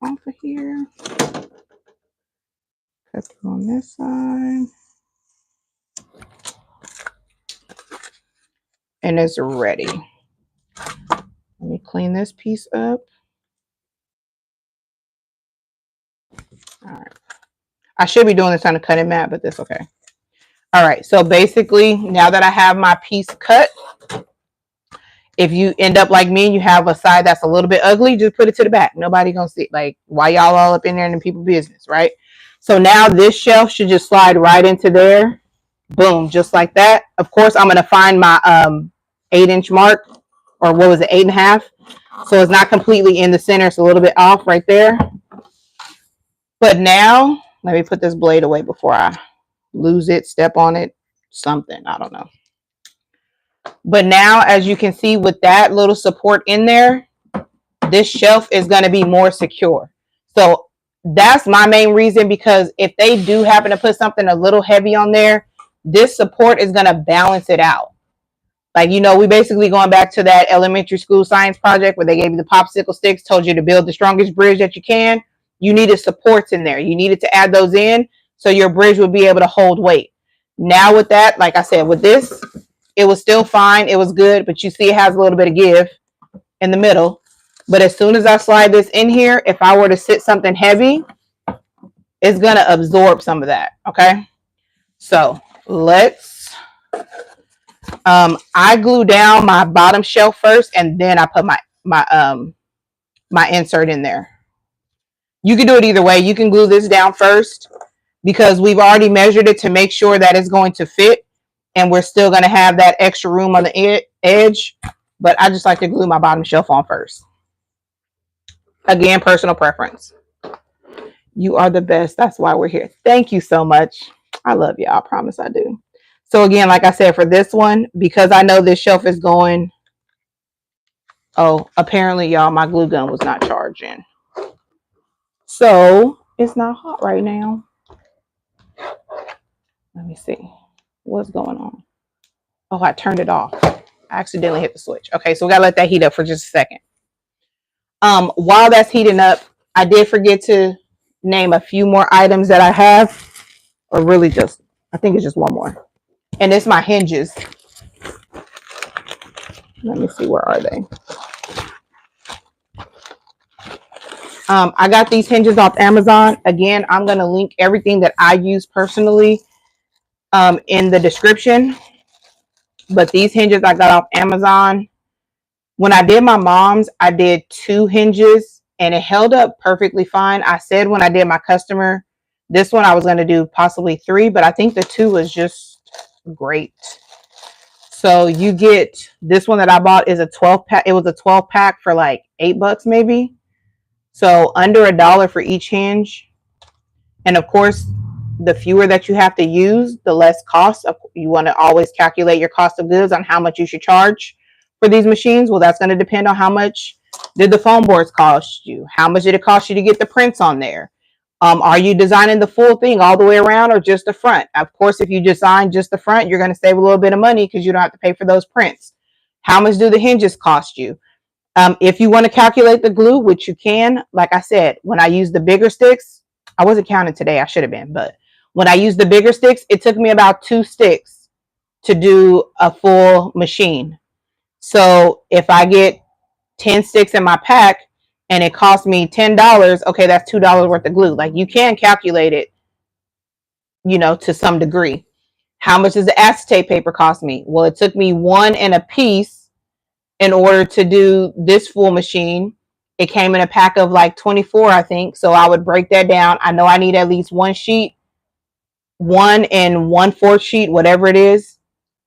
off of here. Cut it on this side. And it's ready. Let me clean this piece up. All right. I should be doing this on a cutting mat, but that's okay. All right, so basically, now that I have my piece cut, if you end up like me and you have a side that's a little bit ugly, just put it to the back. Nobody gonna see, like, why y'all all up in there in the people business, right? So now this shelf should just slide right into there. Boom, just like that. Of course, I'm gonna find my 8-inch mark, or what was it, 8.5. So it's not completely in the center. It's a little bit off right there. But now, let me put this blade away before I lose it, step on it, something, I don't know. But now, as you can see with that little support in there, this shelf is going to be more secure. So that's my main reason, because if they do happen to put something a little heavy on there, this support is going to balance it out. Like, we basically going back to that elementary school science project where they gave you the popsicle sticks, told you to build the strongest bridge that you can. You needed supports in there. You needed to add those in so your bridge would be able to hold weight. Now with that, like I said, with this, it was still fine. It was good, but you see it has a little bit of give in the middle. But as soon as I slide this in here, if I were to sit something heavy, it's going to absorb some of that. Okay. So let's, I glue down my bottom shelf first, and then I put my insert in there. You can do it either way. You can glue this down first because we've already measured it to make sure that it's going to fit, and we're still going to have that extra room on the edge. But I just like to glue my bottom shelf on first. Again, personal preference. You are the best. That's why we're here. Thank you so much. I love you. I promise I do. So again, like I said, for this one, because I know this shelf is going, oh, apparently y'all, my glue gun was not charging. So it's not hot right now. Let me see what's going on. Oh, I turned it off. I accidentally hit the switch. Okay, so we gotta let that heat up for just a second. While that's heating up, I did forget to name a few more items that I have, or really just, I think it's just one more. And it's my hinges. Let me see, where are they? I got these hinges off Amazon. Again, I'm going to link everything that I use personally in the description. But these hinges I got off Amazon. When I did my mom's, I did 2 hinges and it held up perfectly fine. I said when I did my customer, this one I was going to do possibly 3, but I think the 2 was just great. So you get this one that I bought is a 12 pack. It was a 12 pack for like $8 maybe. So under $1 for each hinge. And of course, the fewer that you have to use, the less cost. You want to always calculate your cost of goods on how much you should charge for these machines. Well, that's going to depend on how much did the foam boards cost you? How much did it cost you to get the prints on there? Are you designing the full thing all the way around or just the front? Of course, if you design just the front, you're going to save a little bit of money because you don't have to pay for those prints. How much do the hinges cost you? If you want to calculate the glue, which you can, like I said, when I use the bigger sticks, I wasn't counting today, I should have been, but when I used the bigger sticks, it took me about 2 sticks to do a full machine. So if I get 10 sticks in my pack and it costs me $10, okay, that's $2 worth of glue. Like you can calculate it, to some degree. How much does the acetate paper cost me? Well, it took me 1 and a piece in order to do this full machine. It came in a pack of like 24, I think. So I would break that down. I know I need at least 1 sheet, 1 and 1/4 sheet, whatever it is.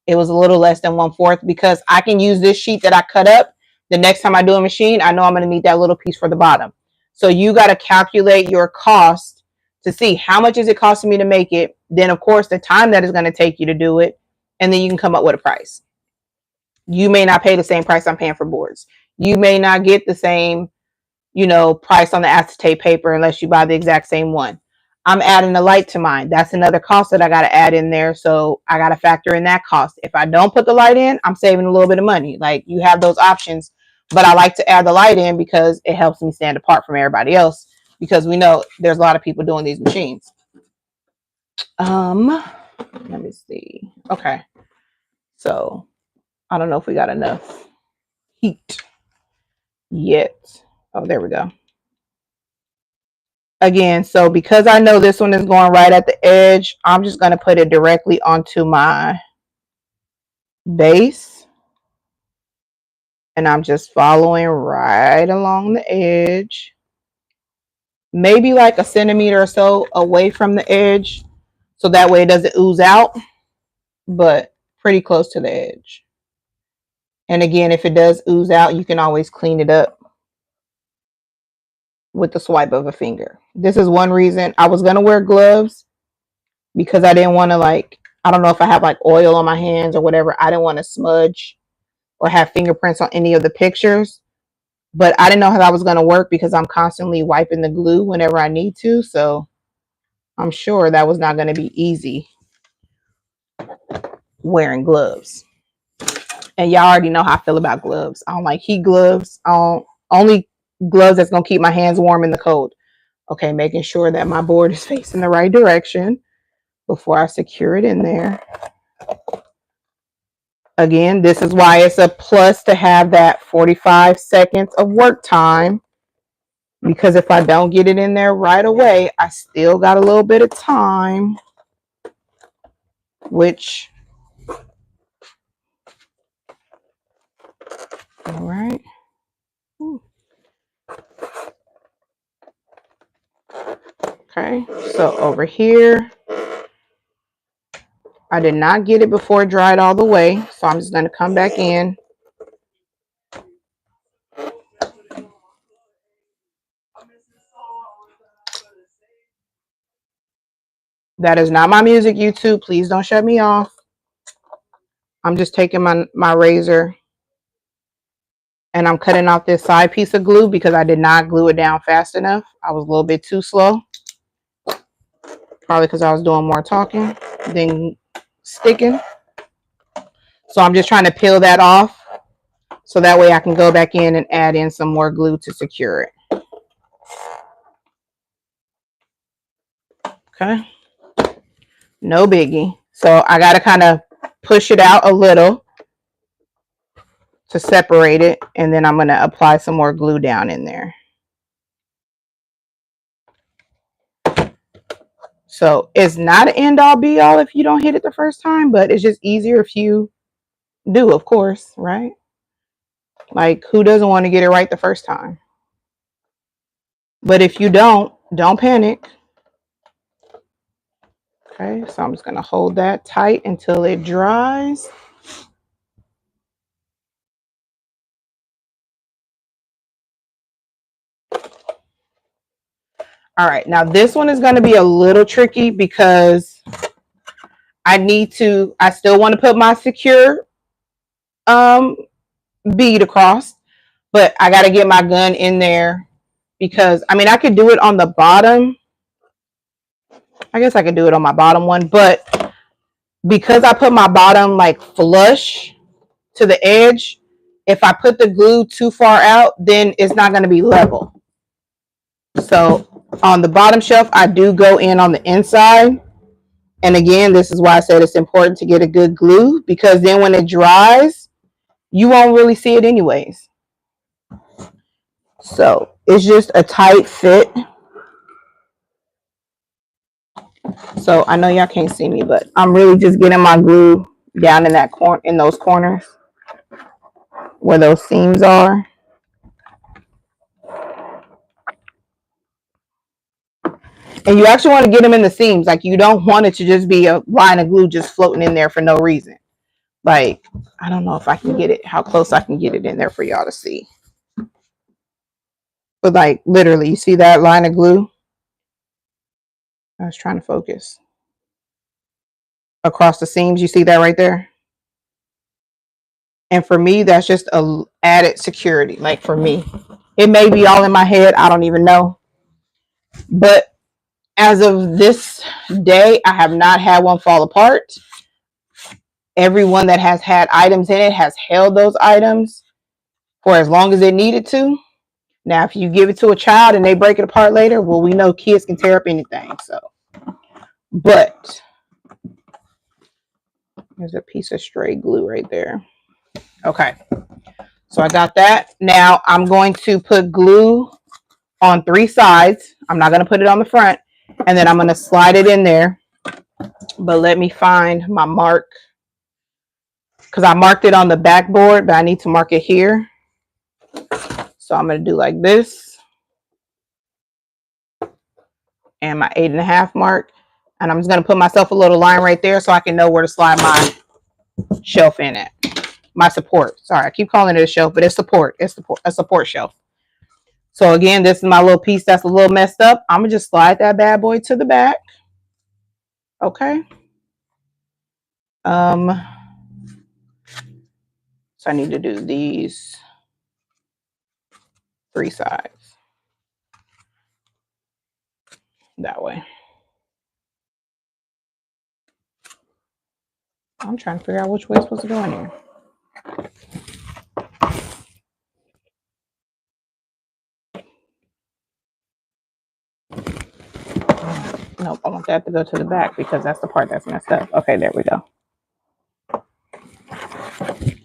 It was a little less than 1/4 because I can use this sheet that I cut up. The next time I do a machine, I know I'm going to need that little piece for the bottom. So you got to calculate your cost to see how much is it costing me to make it. Then, of course, the time that it's going to take you to do it. And then you can come up with a price. You may not pay the same price I'm paying for boards. You may not get the same, price on the acetate paper unless you buy the exact same one. I'm adding a light to mine. That's another cost that I got to add in there. So I got to factor in that cost. If I don't put the light in, I'm saving a little bit of money. Like you have those options, but I like to add the light in because it helps me stand apart from everybody else because we know there's a lot of people doing these machines. Let me see. Okay. So I don't know if we got enough heat yet. Oh, there we go. Again, so because I know this one is going right at the edge, I'm just going to put it directly onto my base. And I'm just following right along the edge. Maybe like a centimeter or so away from the edge. So that way it doesn't ooze out. But pretty close to the edge. And again, if it does ooze out, you can always clean it up with the swipe of a finger. This is one reason I was going to wear gloves because I didn't want to I don't know if I have like oil on my hands or whatever. I didn't want to smudge or have fingerprints on any of the pictures. But I didn't know how that was going to work because I'm constantly wiping the glue whenever I need to. So I'm sure that was not going to be easy wearing gloves. And y'all already know how I feel about gloves. I don't like heat gloves. Only gloves that's going to keep my hands warm in the cold. Okay, making sure that my board is facing the right direction before I secure it in there. Again, this is why it's a plus to have that 45 seconds of work time. Because if I don't get it in there right away, I still got a little bit of time. Which, all right. Okay, so over here, I did not get it before it dried all the way. So I'm just going to come back in. That is not my music, YouTube. Please don't shut me off. I'm just taking my razor and I'm cutting off this side piece of glue because I did not glue it down fast enough. I was a little bit too slow. Probably because I was doing more talking than sticking. So I'm just trying to peel that off so that way I can go back in and add in some more glue to secure it. Okay. No biggie. So I got to kind of push it out a little to separate it. And then I'm going to apply some more glue down in there. So it's not an end all be all if you don't hit it the first time, but it's just easier if you do, of course, right? Like who doesn't want to get it right the first time? But if you don't panic. Okay, so I'm just going to hold that tight until it dries. All right, now this one is going to be a little tricky because I still want to put my secure um bead across, but I got to get my gun in there because I mean I could do it on the bottom. I guess I could do it on my bottom one, but because I put my bottom like flush to the edge, if I put the glue too far out, then it's not going to be level. So on the bottom shelf, I do go in on the inside. And again, this is why I said it's important to get a good glue, because then when it dries, you won't really see it anyways. So it's just a tight fit. So I know y'all can't see me, but I'm really just getting my glue down in that corner, in those corners where those seams are. And you actually want to get them in the seams. Like you don't want it to just be a line of glue just floating in there for no reason. Like, I don't know if I can get it, how close I can get it in there for y'all to see. But like literally, you see that line of glue? I was trying to focus. Across the seams, you see that right there? And for me, that's just a added security. Like for me, it may be all in my head. I don't even know. But as of this day, I have not had one fall apart. Everyone that has had items in it has held those items for as long as it needed to. Now, if you give it to a child and they break it apart later, well, we know kids can tear up anything. So, but there's a piece of stray glue right there. Okay. So I got that. Now I'm going to put glue on 3 sides. I'm not going to put it on the front. And then I'm going to slide it in there. But let me find my mark, because I marked it on the backboard, but I need to mark it here. So I'm going to do like this. And my 8.5 mark. And I'm just going to put myself a little line right there so I can know where to slide my shelf in it. My support. Sorry, I keep calling it a shelf, but it's support. It's a support shelf. So again, this is my little piece that's a little messed up. I'm going to just slide that bad boy to the back. Okay. So I need to do these 3 sides that way. I'm trying to figure out which way it's supposed to go in here. Nope, I want that to go to the back because that's the part that's messed up. Okay, there we go.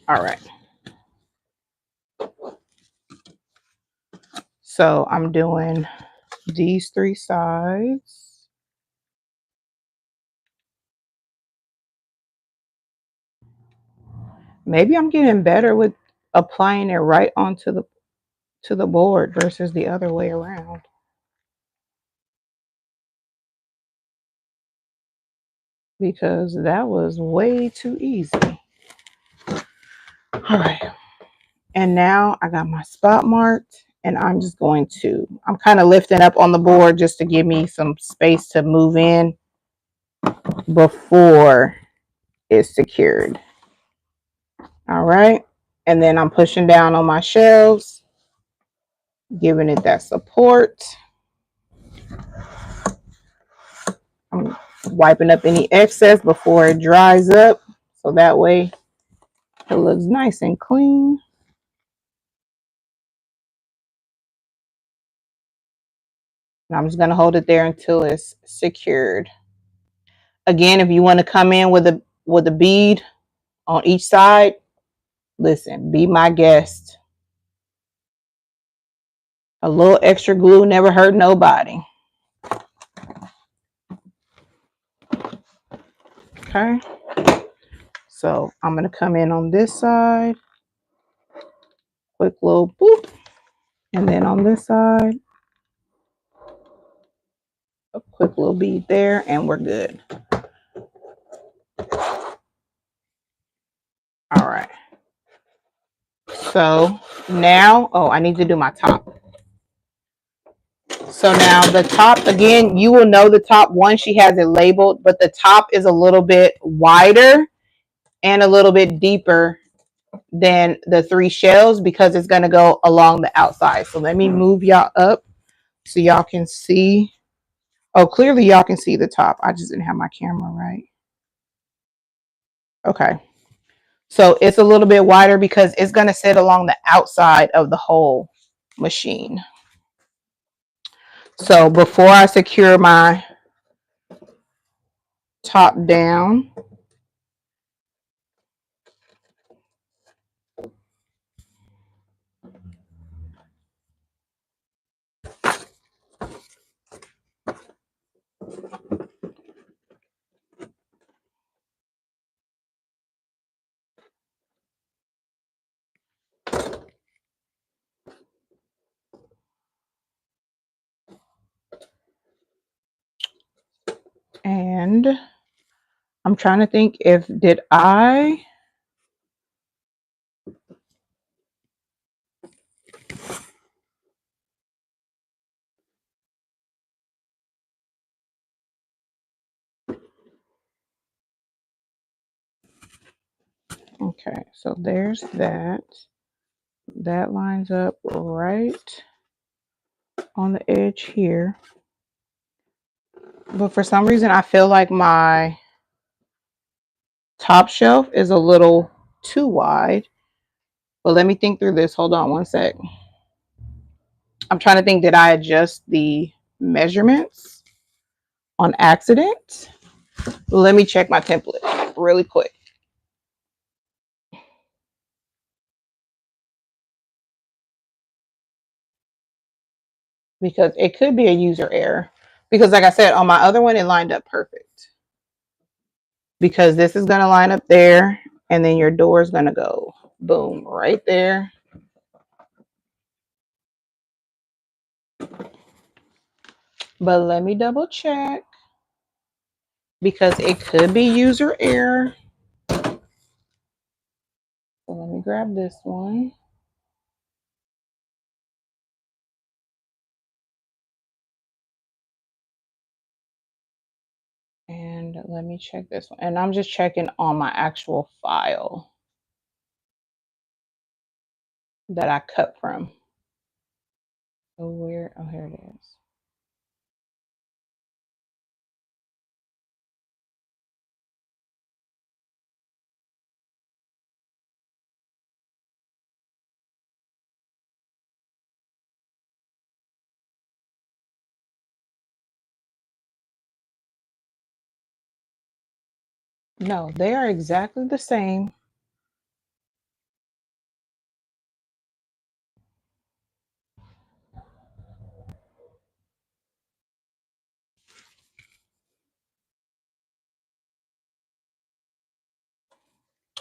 All right. So I'm doing these 3 sides. Maybe I'm getting better with applying it right onto the board versus the other way around. Because that was way too easy. All right. And now I got my spot marked, and I'm just going to, I'm kind of lifting up on the board just to give me some space to move in before it's secured. All right. And then I'm pushing down on my shelves, giving it that support. I'm wiping up any excess before it dries up, so that way it looks nice and clean. And I'm just going to hold it there until it's secured. Again, if you want to come in with a bead on each side, listen, be my guest. A little extra glue never hurt nobody. Okay. So I'm going to come in on this side. Quick little boop. And then on this side, a quick little bead there, and we're good. All right. So now, oh, I need to do my top. So now the top, again, you will know the top one, she has it labeled, but the top is a little bit wider and a little bit deeper than the 3 shells because it's going to go along the outside. So let me move y'all up so y'all can see. Oh, clearly y'all can see the top. I just didn't have my camera right. Okay. So it's a little bit wider because it's going to sit along the outside of the whole machine. So before I secure my top down, and I'm trying to think if did I okay, so there's that. That lines up right on the edge here. But for some reason, I feel like my top shelf is a little too wide. But let me think through this. Hold on one sec. I'm trying to think, did I adjust the measurements on accident? Let me check my template really quick. Because it could be a user error. Because like I said, on my other one, it lined up perfect. Because this is going to line up there. And then your door is going to go boom right there. But let me double check. Because it could be user error. So let me grab this one. And let me check this one. And I'm just checking on my actual file that I cut from. So where, oh, here it is. No, they are exactly the same.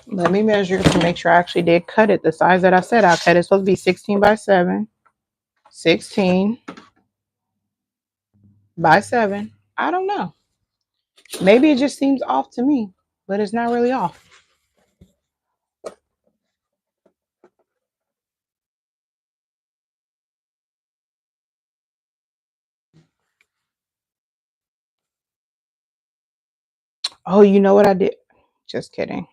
Let me measure to make sure I actually did cut it the size that I said I cut. It's supposed to be 16 by 7, 16 by 7. I don't know. Maybe it just seems off to me, but it's not really off. Oh, you know what I did? Just kidding.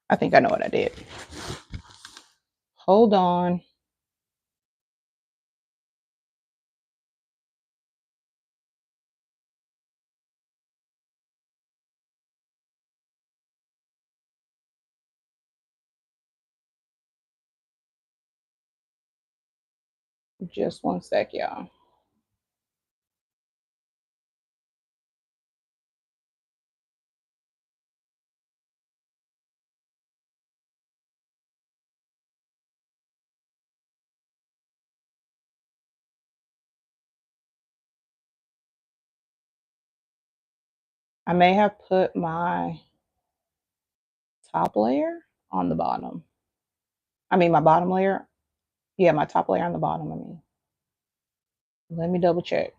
I think I know what I did. Hold on. Just one sec, y'all. I may have put my top layer on the bottom. I mean, my bottom layer. Yeah, my top layer on the bottom. I mean, let me double check.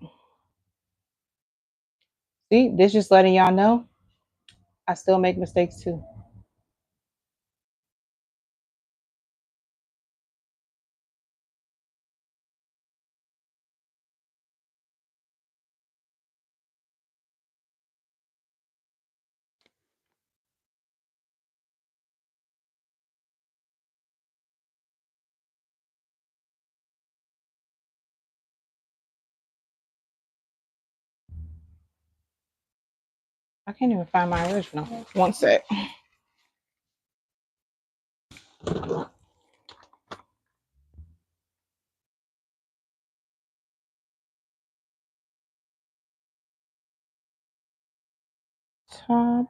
See, this just letting y'all know I still make mistakes too. I can't even find my original. One sec. Top.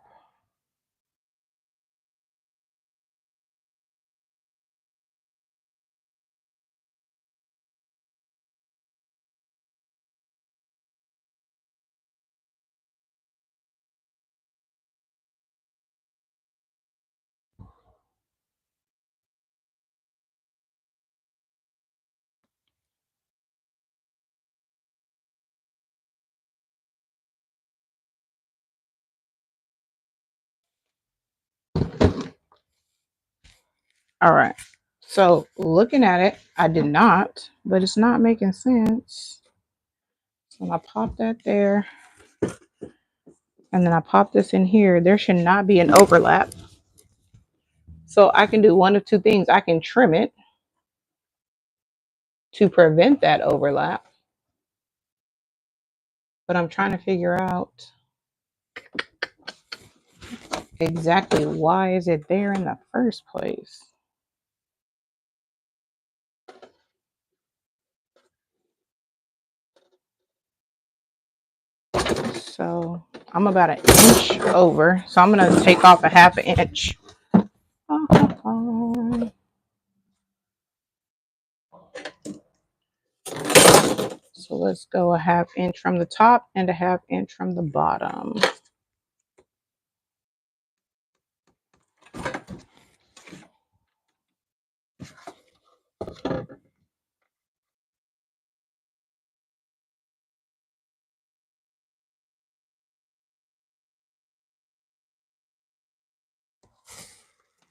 All right. So looking at it, I did not, but it's not making sense. So I pop that there. And then I pop this in here. There should not be an overlap. So I can do one of two things. I can trim it to prevent that overlap. But I'm trying to figure out exactly why is it there in the first place. So I'm about an inch over. So I'm going to take off a half an inch. So let's go a half inch from the top and a half inch from the bottom.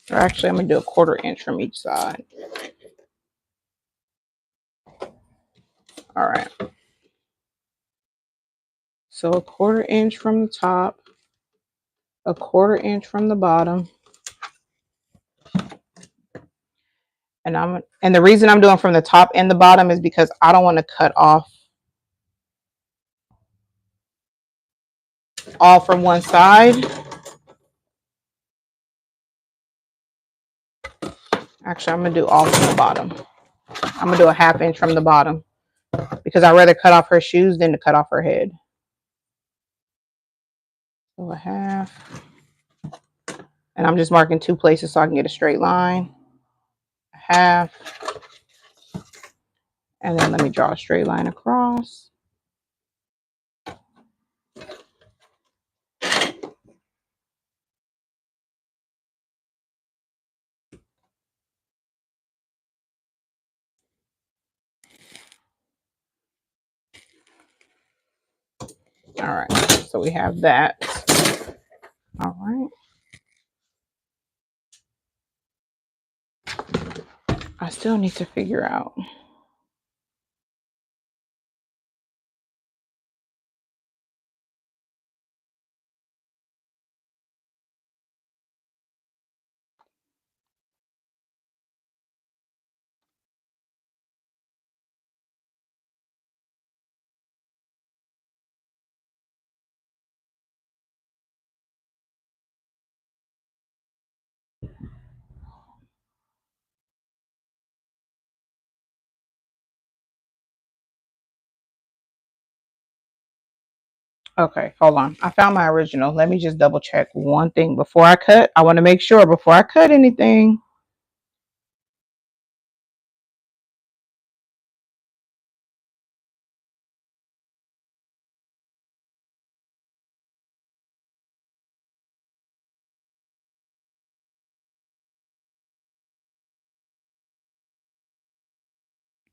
Or actually, I'm going to do a quarter inch from each side. All right. So a quarter inch from the top, a quarter inch from the bottom. And the reason I'm doing from the top and the bottom is because I don't want to cut off all from one side. Actually, I'm going to do all from the bottom. I'm going to do a half inch from the bottom because I'd rather cut off her shoes than to cut off her head. So a half. And I'm just marking two places so I can get a straight line. A half. And then let me draw a straight line across. All right, so we have that. All right. I still need to figure out. Okay, hold on. I found my original. Let me just double check one thing before I cut. I want to make sure before I cut anything.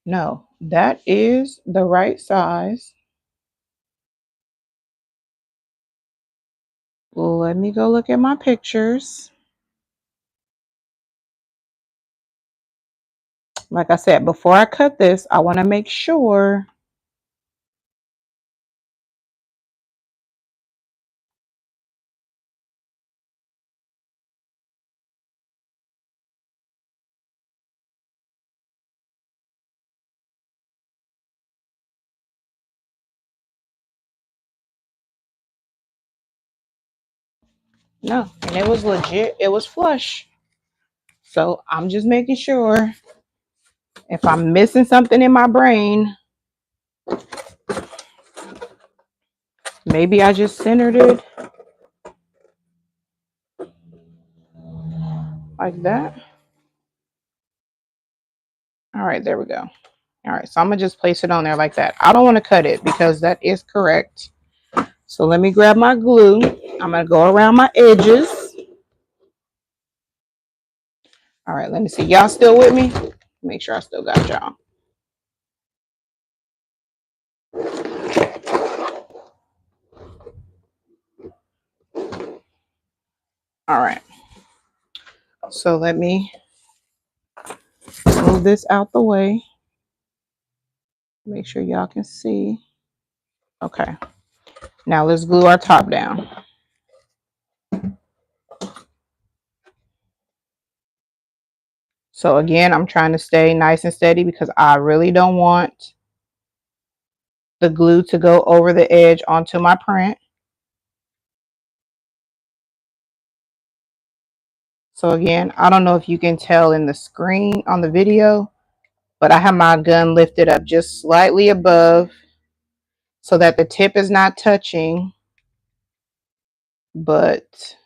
No, that is the right size. Let me go look at my pictures. Like I said, before I cut this, I want to make sure. No, and it was legit. It was flush. So I'm just making sure if I'm missing something in my brain, maybe I just centered it like that. All right, there we go. All right, so I'm gonna just place it on there like that. I don't want to cut it because that is correct. So let me grab my glue. I'm gonna go around my edges. All right, let me see. Y'all still with me? Make sure I still got y'all. All right. So let me move this out the way. Make sure y'all can see. Okay. Now let's glue our top down. So again, I'm trying to stay nice and steady because I really don't want the glue to go over the edge onto my print. So again, I don't know if you can tell in the screen on the video, but I have my gun lifted up just slightly above so that the tip is not touching, but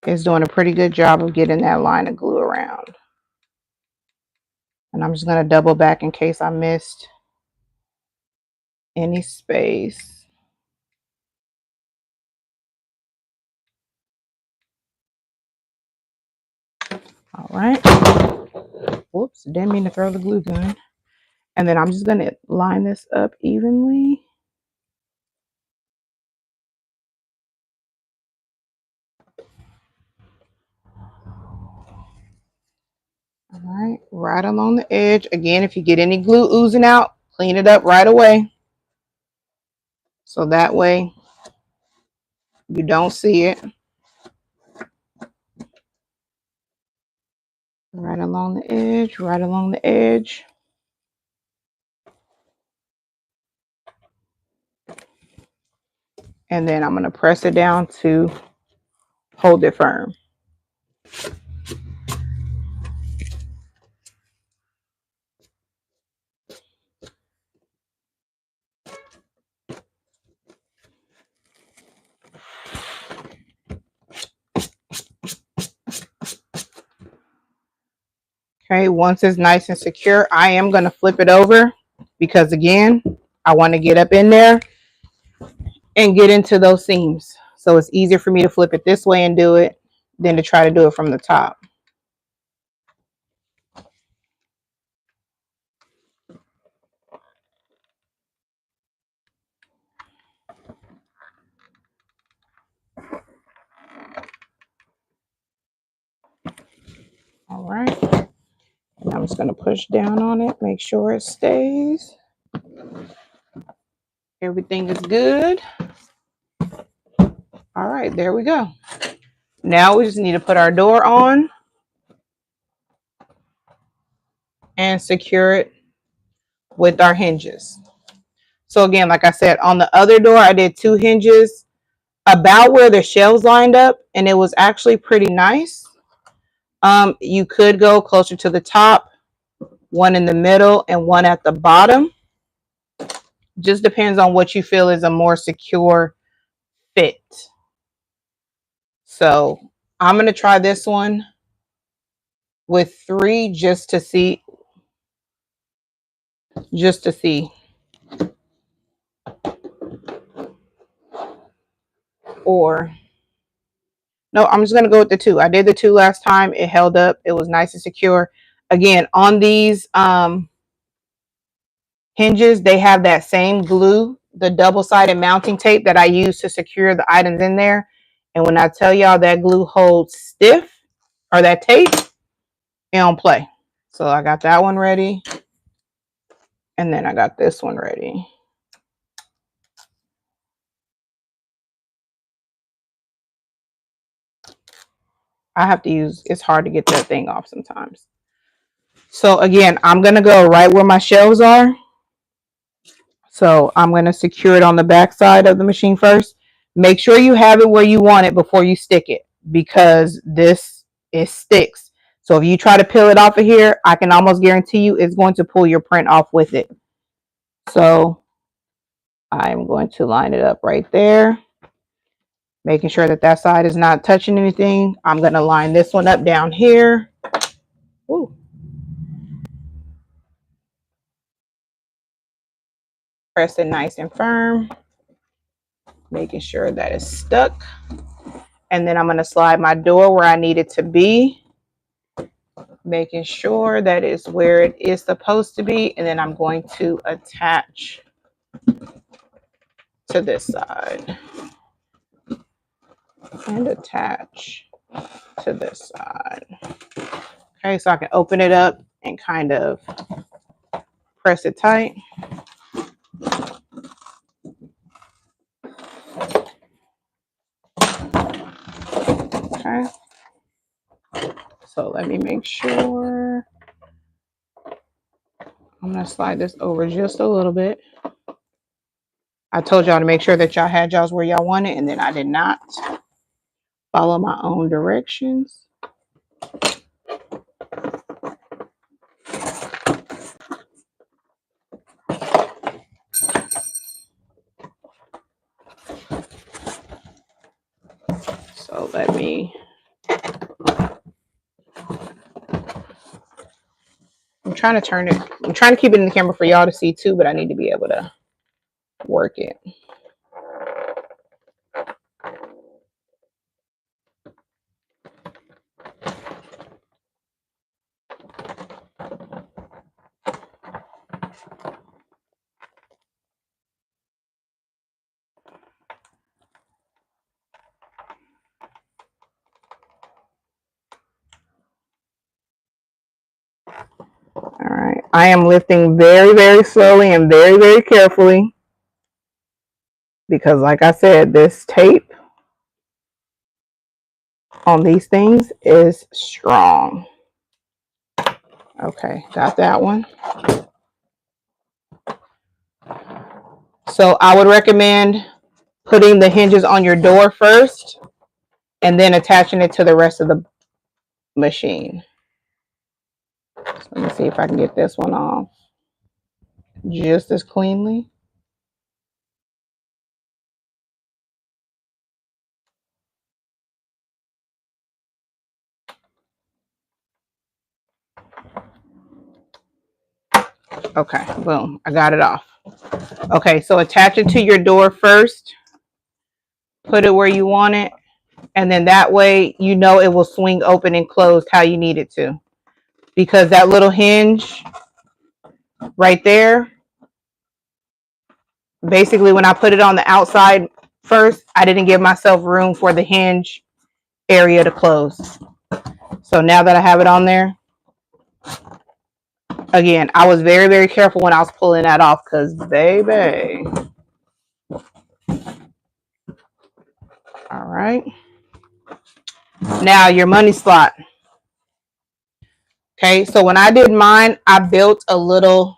it's doing a pretty good job of getting that line of glue around. And I'm just going to double back in case I missed any space. All right. Whoops, didn't mean to throw the glue gun. And then I'm just going to line this up evenly. All right, right along the edge. Again, if you get any glue oozing out, clean it up right away. So that way you don't see it. Right along the edge, right along the edge. And then I'm going to press it down to hold it firm. Okay, once it's nice and secure, I am going to flip it over because again, I want to get up in there and get into those seams. So it's easier for me to flip it this way and do it than to try to do it from the top. All right. And I'm just going to push down on it, make sure it stays. Everything is good. All right, there we go. Now we just need to put our door on and secure it with our hinges. So again, like I said, on the other door, I did 2 hinges about where the shelves lined up, and it was actually pretty nice. You could go closer to the top, one in the middle, and one at the bottom. Just depends on what you feel is a more secure fit. So I'm going to try this one with 3 just to see. Or no, I'm just going to go with the 2. I did the 2 last time. It held up. It was nice and secure. Again, on these hinges, they have that same glue, the double-sided mounting tape that I use to secure the items in there. And when I tell y'all that glue holds stiff, or that tape, it don't play. So I got that one ready. And then I got this one ready. I have to use, it's hard to get that thing off sometimes. So again, I'm going to go right where my shelves are. So I'm going to secure it on the back side of the machine first. Make sure you have it where you want it before you stick it, because this it sticks. So if you try to peel it off of here, I can almost guarantee you it's going to pull your print off with it. So I'm going to line it up right there, making sure that that side is not touching anything. I'm going to line this one up down here. Ooh. Press it nice and firm, making sure that it's stuck. And then I'm going to slide my door where I need it to be, making sure that it's where it is supposed to be. And then I'm going to attach to this side and attach to this side. Okay, so I can open it up and kind of press it tight. Okay, so let me make sure. I'm going to slide this over just a little bit. I told y'all to make sure that y'all had y'all's where y'all want it, and then I did not follow my own directions. So let me, I'm trying to turn it, I'm trying to keep it in the camera for y'all to see too, but I need to be able to work it. All right, I am lifting very, very slowly and very, very carefully, because like I said, this tape on these things is strong. Okay, got that one. So I would recommend putting the hinges on your door first and then attaching it to the rest of the machine. So let me see if I can get this one off just as cleanly. Okay, boom, I got it off. Okay, so attach it to your door first, put it where you want it, and then that way you know it will swing open and closed how you need it to. Because that little hinge right there, basically when I put it on the outside first, I didn't give myself room for the hinge area to close. So now that I have it on there, again, I was very, very careful when I was pulling that off, because baby. All right. Now your money slot. Okay, so when I did mine, I built a little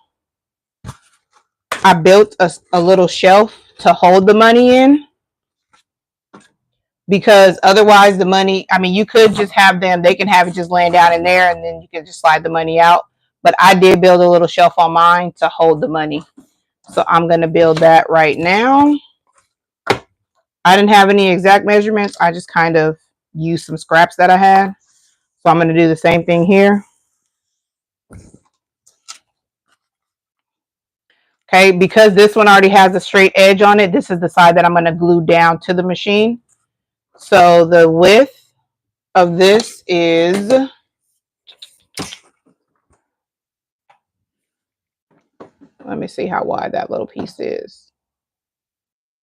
shelf to hold the money in, because otherwise the money, I mean, you could just have them, they can have it just laying down in there and then you can just slide the money out. But I did build a little shelf on mine to hold the money. So I'm going to build that right now. I didn't have any exact measurements. I just kind of used some scraps that I had. So I'm going to do the same thing here. Okay, because this one already has a straight edge on it, this is the side that I'm going to glue down to the machine. So the width of this is, let me see how wide that little piece is.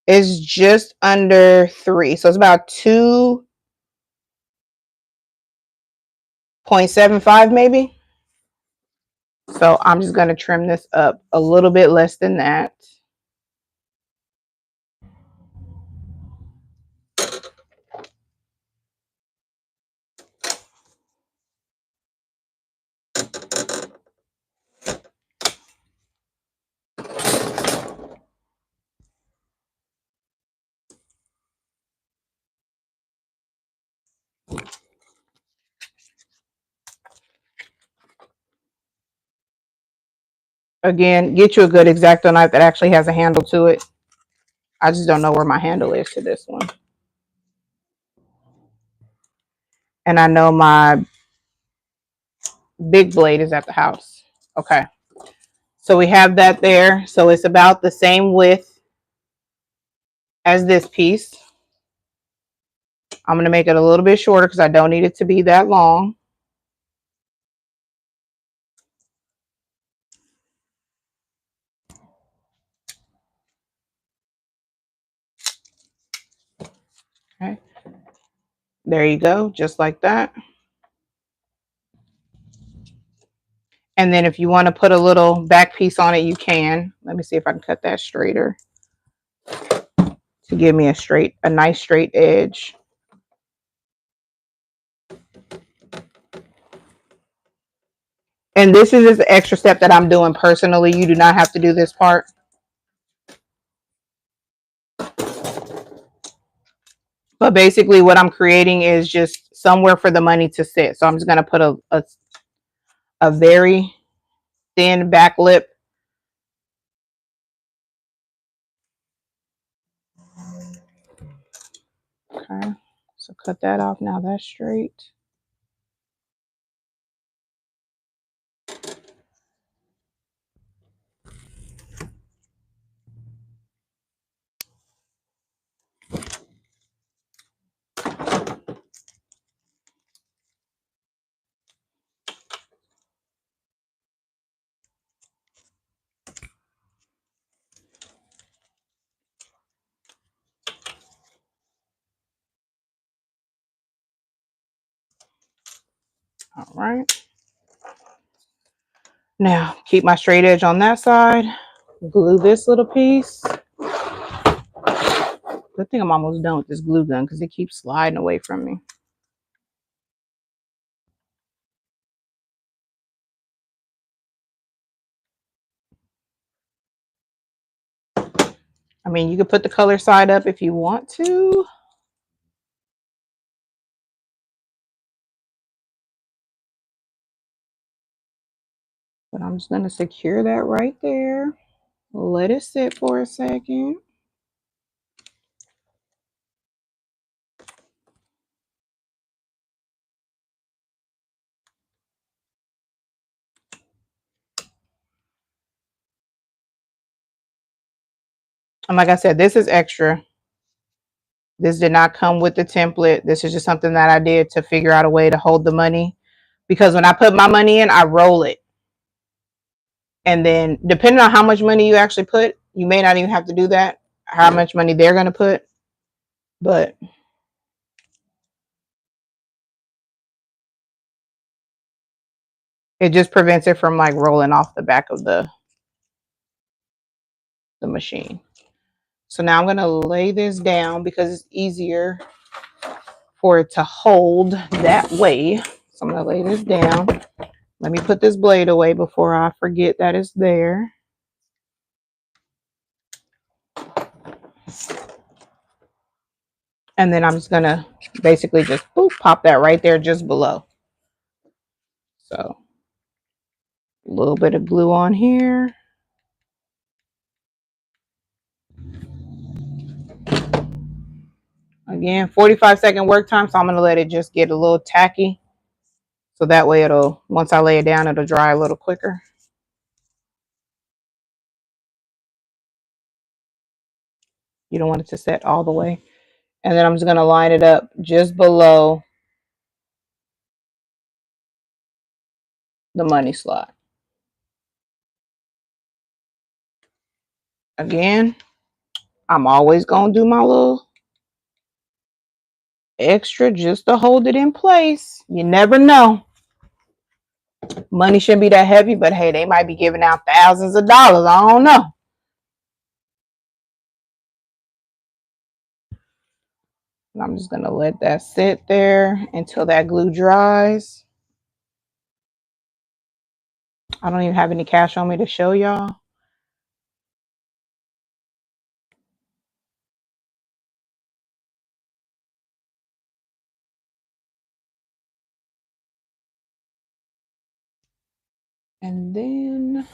It's just under 3. So it's about 2.75 maybe. So I'm just going to trim this up a little bit less than that. Again, get you a good Exacto knife that actually has a handle to it. I just don't know where my handle is to this one. And I know my big blade is at the house. Okay. So we have that there. So it's about the same width as this piece. I'm going to make it a little bit shorter because I don't need it to be that long. Okay. There you go. Just like that. And then if you want to put a little back piece on it, you can. Let me see if I can cut that straighter to give me a nice straight edge. And this is just an extra step that I'm doing personally. You do not have to do this part. But basically what I'm creating is just somewhere for the money to sit. So I'm just going to put a very thin back lip. Okay. So cut that off. Now that's straight. All right. Now keep my straight edge on that side. Glue this little piece. Good thing I'm almost done with this glue gun because it keeps sliding away from me. I mean, you could put the color side up if you want to. But I'm just going to secure that right there. Let it sit for a second. And like I said, this is extra. This did not come with the template. This is just something that I did to figure out a way to hold the money. Because when I put my money in, I roll it. And then depending on how much money you actually put, you may not even have to do that. How much money they're going to put. But it just prevents it from like rolling off the back of the machine. So now I'm going to lay this down because it's easier for it to hold that way. So I'm going to lay this down. Let me put this blade away before I forget that it's there. And then I'm just going to basically just pop that right there just below. So a little bit of glue on here. Again, 45-second work time. So I'm going to let it just get a little tacky. So that way once I lay it down, it'll dry a little quicker. You don't want it to set all the way. And then I'm just going to line it up just below the money slot. Again, I'm always going to do my little extra just to hold it in place. You never know. Money shouldn't be that heavy, but hey, they might be giving out thousands of dollars. I don't know. And I'm just going to let that sit there until that glue dries. I don't even have any cash on me to show y'all. And then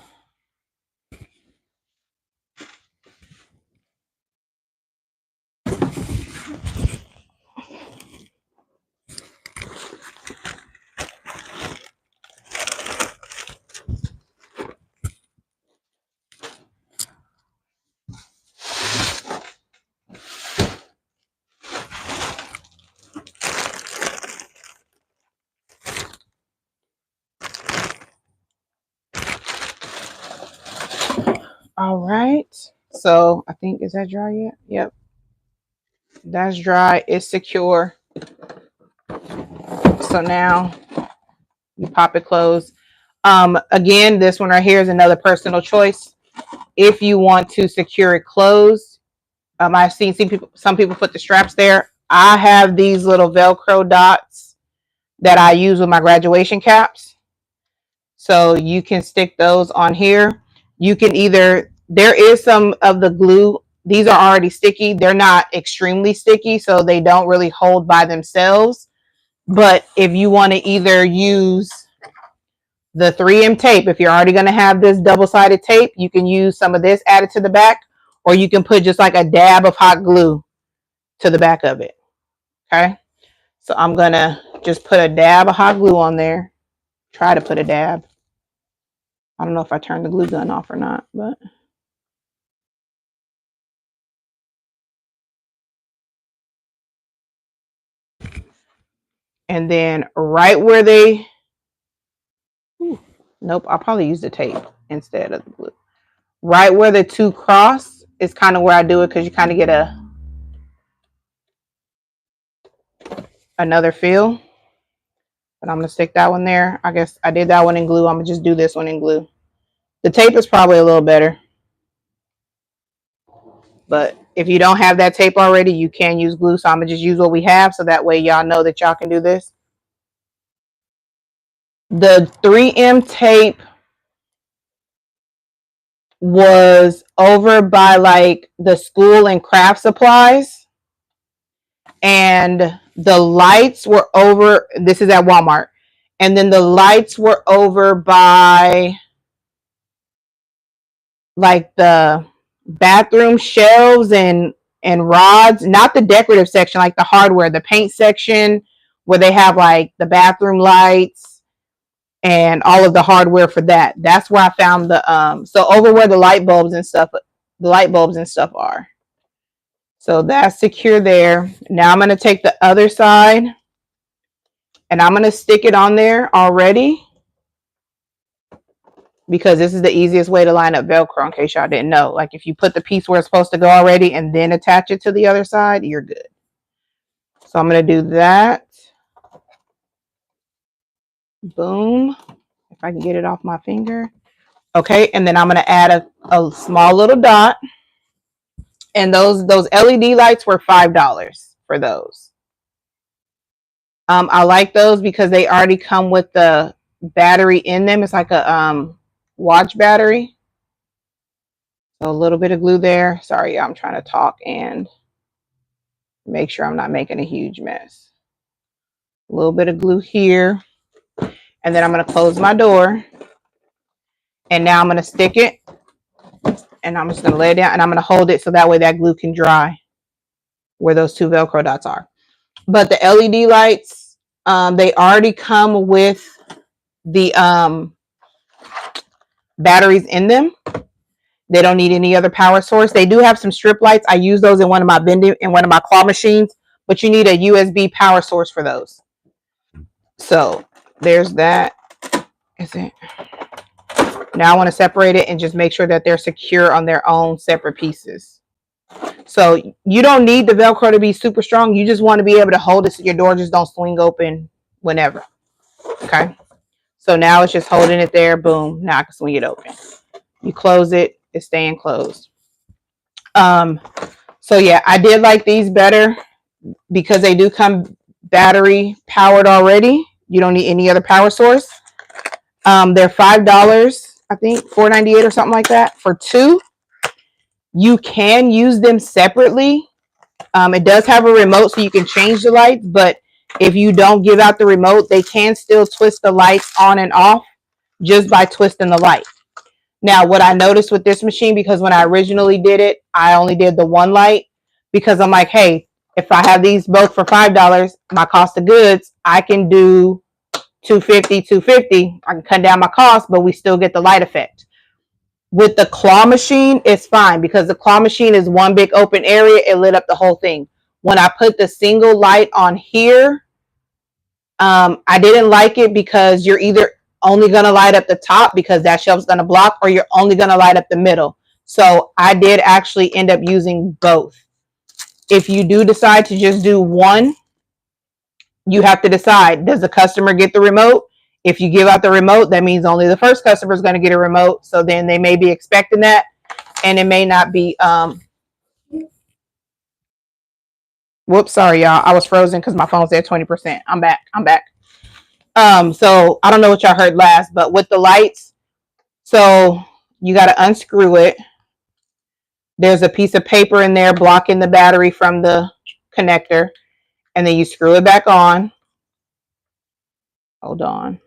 All right. So I think, is that dry yet? Yep. That's dry. It's secure. So now you pop it closed. Again, this one right here is another personal choice. If you want to secure it closed, I've seen some people put the straps there. I have these little Velcro dots that I use with my graduation caps. So you can stick those on here. You can either, there is some of the glue. These are already sticky. They're not extremely sticky, so they don't really hold by themselves. But if you want to either use the 3M tape, if you're already going to have this double-sided tape, you can use some of this added to the back, or you can put just like a dab of hot glue to the back of it. Okay. So I'm going to just put a dab of hot glue on there. Try to put a dab. I don't know if I turned the glue gun off or not, but. And then right where they, nope, I'll probably use the tape instead of the glue. Right where the two cross is kind of where I do it, because you kind of get another feel. But I'm going to stick that one there. I guess I did that one in glue. I'm going to just do this one in glue. The tape is probably a little better. But if you don't have that tape already, you can use glue. So I'm going to just use what we have, so that way y'all know that y'all can do this. The 3M tape was over by like the school and craft supplies, and the lights were over, this is at Walmart, and then the lights were over by like the bathroom shelves and rods, not the decorative section, like the hardware, the paint section, where they have like the bathroom lights and all of the hardware for that. That's where I found the so over where the light bulbs and stuff are. So that's secure there. Now I'm going to take the other side and I'm going to stick it on there already, because this is the easiest way to line up Velcro, in case y'all didn't know. Like if you put the piece where it's supposed to go already and then attach it to the other side, you're good. So I'm going to do that. Boom. If I can get it off my finger. Okay, and then I'm going to add a small little dot. And those LED lights were $5 for those. I like those because they already come with the battery in them. It's like a watch battery. So a little bit of glue there. Sorry, I'm trying to talk and make sure I'm not making a huge mess. A little bit of glue here. And then I'm going to close my door. And now I'm going to stick it. And I'm just going to lay it down. And I'm going to hold it so that way that glue can dry where those two Velcro dots are. But the LED lights, they already come with the batteries in them. They don't need any other power source. They do have some strip lights. I use those in one of my vending, in one of my claw machines, but you need a USB power source for those. So there's that. Is it? Now I want to separate it and just make sure that they're secure on their own separate pieces. So you don't need the Velcro to be super strong. You just want to be able to hold it so your door just don't swing open whenever. Okay. So now it's just holding it there. Boom. Now I can swing it open. You close it. It's staying closed. So yeah, I did like these better because they do come battery powered already. You don't need any other power source. They're $5, I think $4.98 or something like that for two. You can use them separately. It does have a remote so you can change the lights, but if you don't give out the remote, they can still twist the lights on and off just by twisting the light. Now, what I noticed with this machine, because when I originally did it, I only did the one light, because I'm like, hey, if I have these both for $5, my cost of goods, I can do $250. I can cut down my cost, but we still get the light effect. With the claw machine, it's fine because the claw machine is one big open area. It lit up the whole thing. When I put the single light on here, I didn't like it because you're either only going to light up the top because that shelf's going to block, or you're only going to light up the middle. So I did actually end up using both. If you do decide to just do one, you have to decide, does the customer get the remote? If you give out the remote, that means only the first customer is going to get a remote. So then they may be expecting that, and it may not be. Whoops, sorry, y'all. I was frozen because my phone said 20%. I'm back. So I don't know what y'all heard last, but with the lights, so you got to unscrew it. There's a piece of paper in there blocking the battery from the connector, and then you screw it back on. Hold on.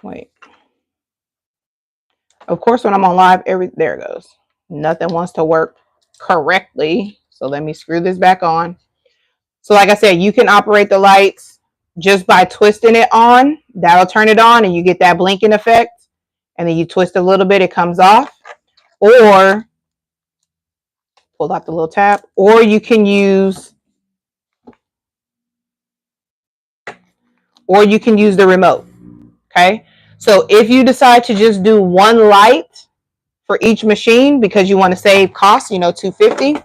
Wait. Of course, when I'm on live, there it goes. Nothing wants to work correctly. So let me screw this back on. So like I said, you can operate the lights just by twisting it on. That'll turn it on and you get that blinking effect. And then you twist a little bit, it comes off. Or pull out the little tab. Or you can use the remote. Okay. So if you decide to just do one light for each machine because you want to save costs, $250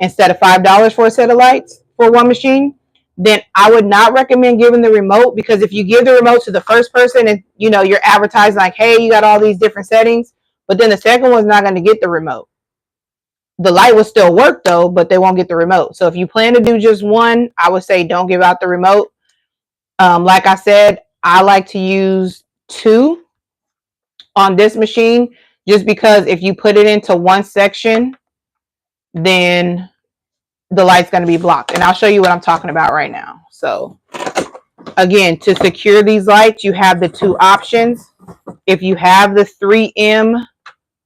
instead of $5 for a set of lights for one machine, then I would not recommend giving the remote, because if you give the remote to the first person and you're advertising like, hey, you got all these different settings, but then the second one's not going to get the remote. The light will still work though, but they won't get the remote. So if you plan to do just one, I would say don't give out the remote. Like I said, I like to use two on this machine, just because if you put it into one section, then the light's going to be blocked. And I'll show you what I'm talking about right now. So again, to secure these lights, you have the two options. If you have the 3M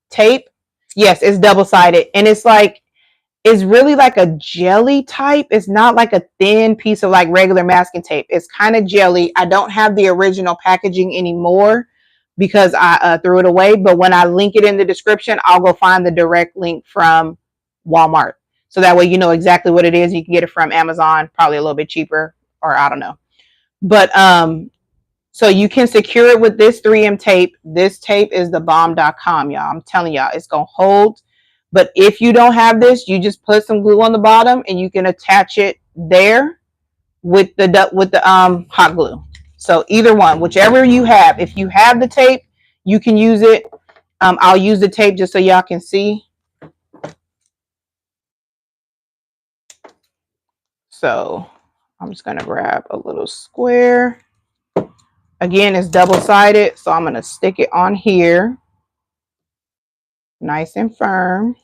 tape, yes, it's double-sided, and it's really like a jelly type. It's not like a thin piece of like regular masking tape. It's kind of jelly. I don't have the original packaging anymore because I threw it away. But when I link it in the description, I'll go find the direct link from Walmart. So that way you know exactly what it is. You can get it from Amazon, probably a little bit cheaper, or I don't know. But so you can secure it with this 3M tape. This tape is the bomb.com, y'all. I'm telling y'all, it's going to hold. But if you don't have this, you just put some glue on the bottom and you can attach it there with the hot glue. So either one, whichever you have. If you have the tape, you can use it. I'll use the tape just so y'all can see. So I'm just going to grab a little square. Again, it's double-sided, so I'm going to stick it on here. Nice and firm.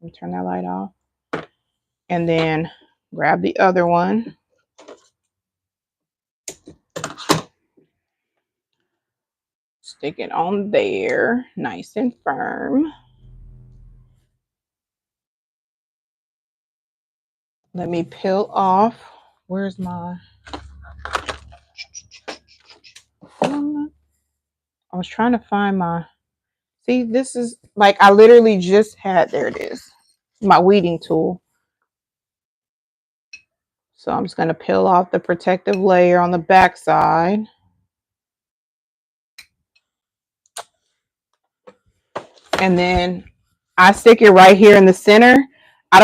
Let me turn that light off. And then grab the other one. Stick it on there, nice and firm. Let me peel off. Where's my... I was trying to find my... See, this is like I literally just had... There it is. My weeding tool. So I'm just going to peel off the protective layer on the back side. And then I stick it right here in the center. I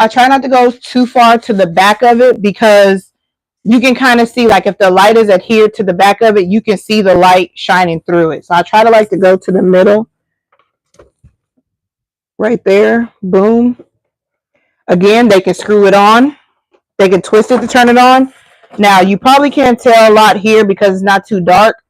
try not to go too far to the back of it, because you can kind of see, like if the light is adhered to the back of it, you can see the light shining through it. So I try to go to the middle right there. Boom. Again, they can screw it on. They can twist it to turn it on. Now, you probably can't tell a lot here because it's not too dark,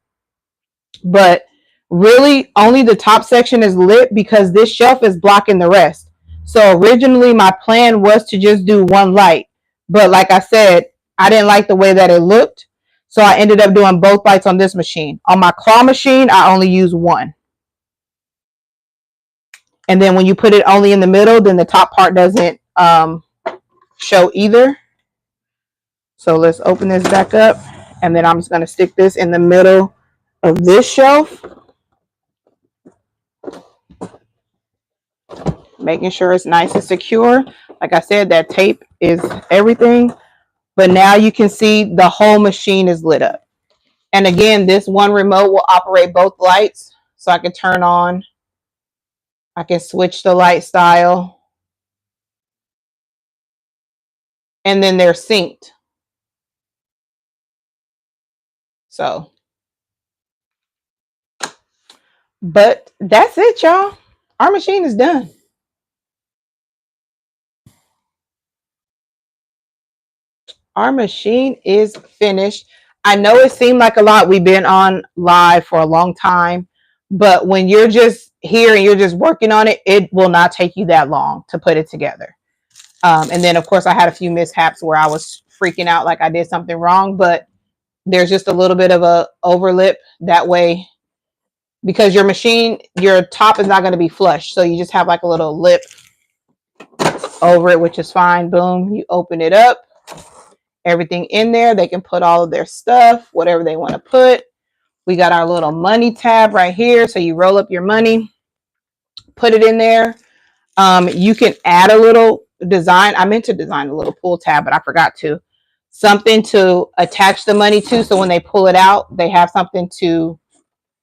but really only the top section is lit because this shelf is blocking the rest. So originally my plan was to just do one light, but like I said, I didn't like the way that it looked, so I ended up doing both lights on this machine. On my claw machine, I only use one. And then when you put it only in the middle, then the top part doesn't show either. So let's open this back up, and then I'm just going to stick this in the middle of this shelf, making sure it's nice and secure. Like I said, that tape is everything. But now you can see the whole machine is lit up. And again, this one remote will operate both lights. So I can turn on I can switch the light style. And then they're synced. So, but that's it, y'all. Our machine is done. Our machine is finished. I know it seemed like a lot. We've been on live for a long time, but when you're just here and you're just working on it, it will not take you that long to put it together. And then, of course, I had a few mishaps where I was freaking out like I did something wrong, but there's just a little bit of a overlip that way because your machine, your top is not going to be flush. So you just have like a little lip over it, which is fine. Boom, you open it up, everything in there. They can put all of their stuff, whatever they want to put. We got our little money tab right here. So you roll up your money, put it in there. You can add a little design. I meant to design a little pull tab, but I forgot to. Something to attach the money to. So when they pull it out, they have something to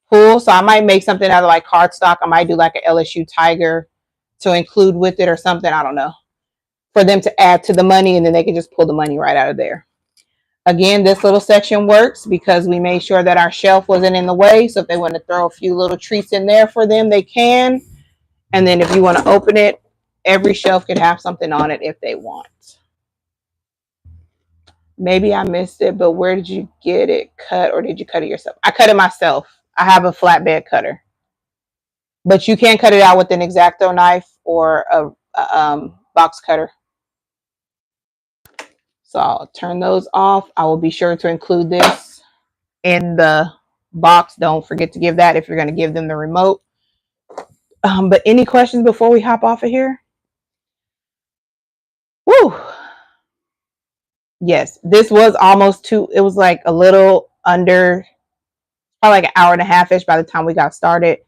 pull. So I might make something out of like cardstock. I might do like an LSU Tiger to include with it or something. I don't know. For them to add to the money, and then they can just pull the money right out of there. Again, this little section works because we made sure that our shelf wasn't in the way. So if they want to throw a few little treats in there for them, they can. And then if you want to open it, every shelf could have something on it if they want. Maybe I missed it, but where did you get it cut, or did you cut it yourself? I cut it myself. I have a flatbed cutter. But you can cut it out with an Exacto knife or a box cutter. So I'll turn those off. I will be sure to include this in the box. Don't forget to give that if you're going to give them the remote. But any questions before we hop off of here? Woo! Yes, this was almost two. It was like a little under, probably like an hour and a half-ish by the time we got started.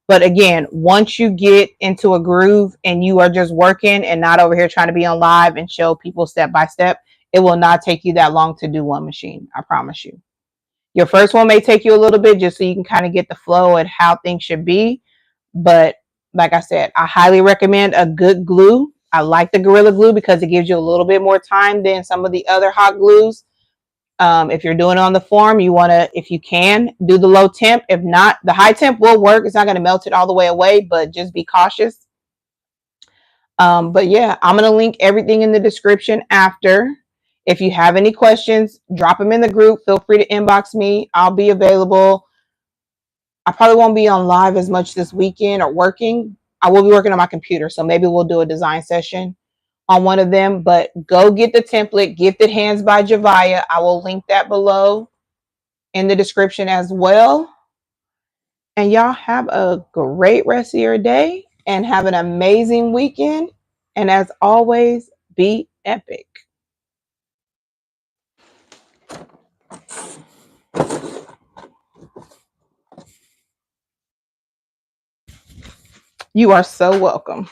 But again, once you get into a groove and you are just working and not over here trying to be on live and show people step by step, it will not take you that long to do one machine. I promise you. Your first one may take you a little bit just so you can kind of get the flow and how things should be. But like I said, I highly recommend a good glue. I like the Gorilla Glue because it gives you a little bit more time than some of the other hot glues. If you're doing it on the form, you want to, if you can, do the low temp. If not, the high temp will work. It's not going to melt it all the way away, but just be cautious. But yeah, I'm going to link everything in the description after. If you have any questions, drop them in the group. Feel free to inbox me. I'll be available. I probably won't be on live as much this weekend or working. I will be working on my computer, so maybe we'll do a design session on one of them. But go get the template, Gifted Hands by Javaya. I will link that below in the description as well. And y'all have a great rest of your day and have an amazing weekend. And as always, be epic. You are so welcome.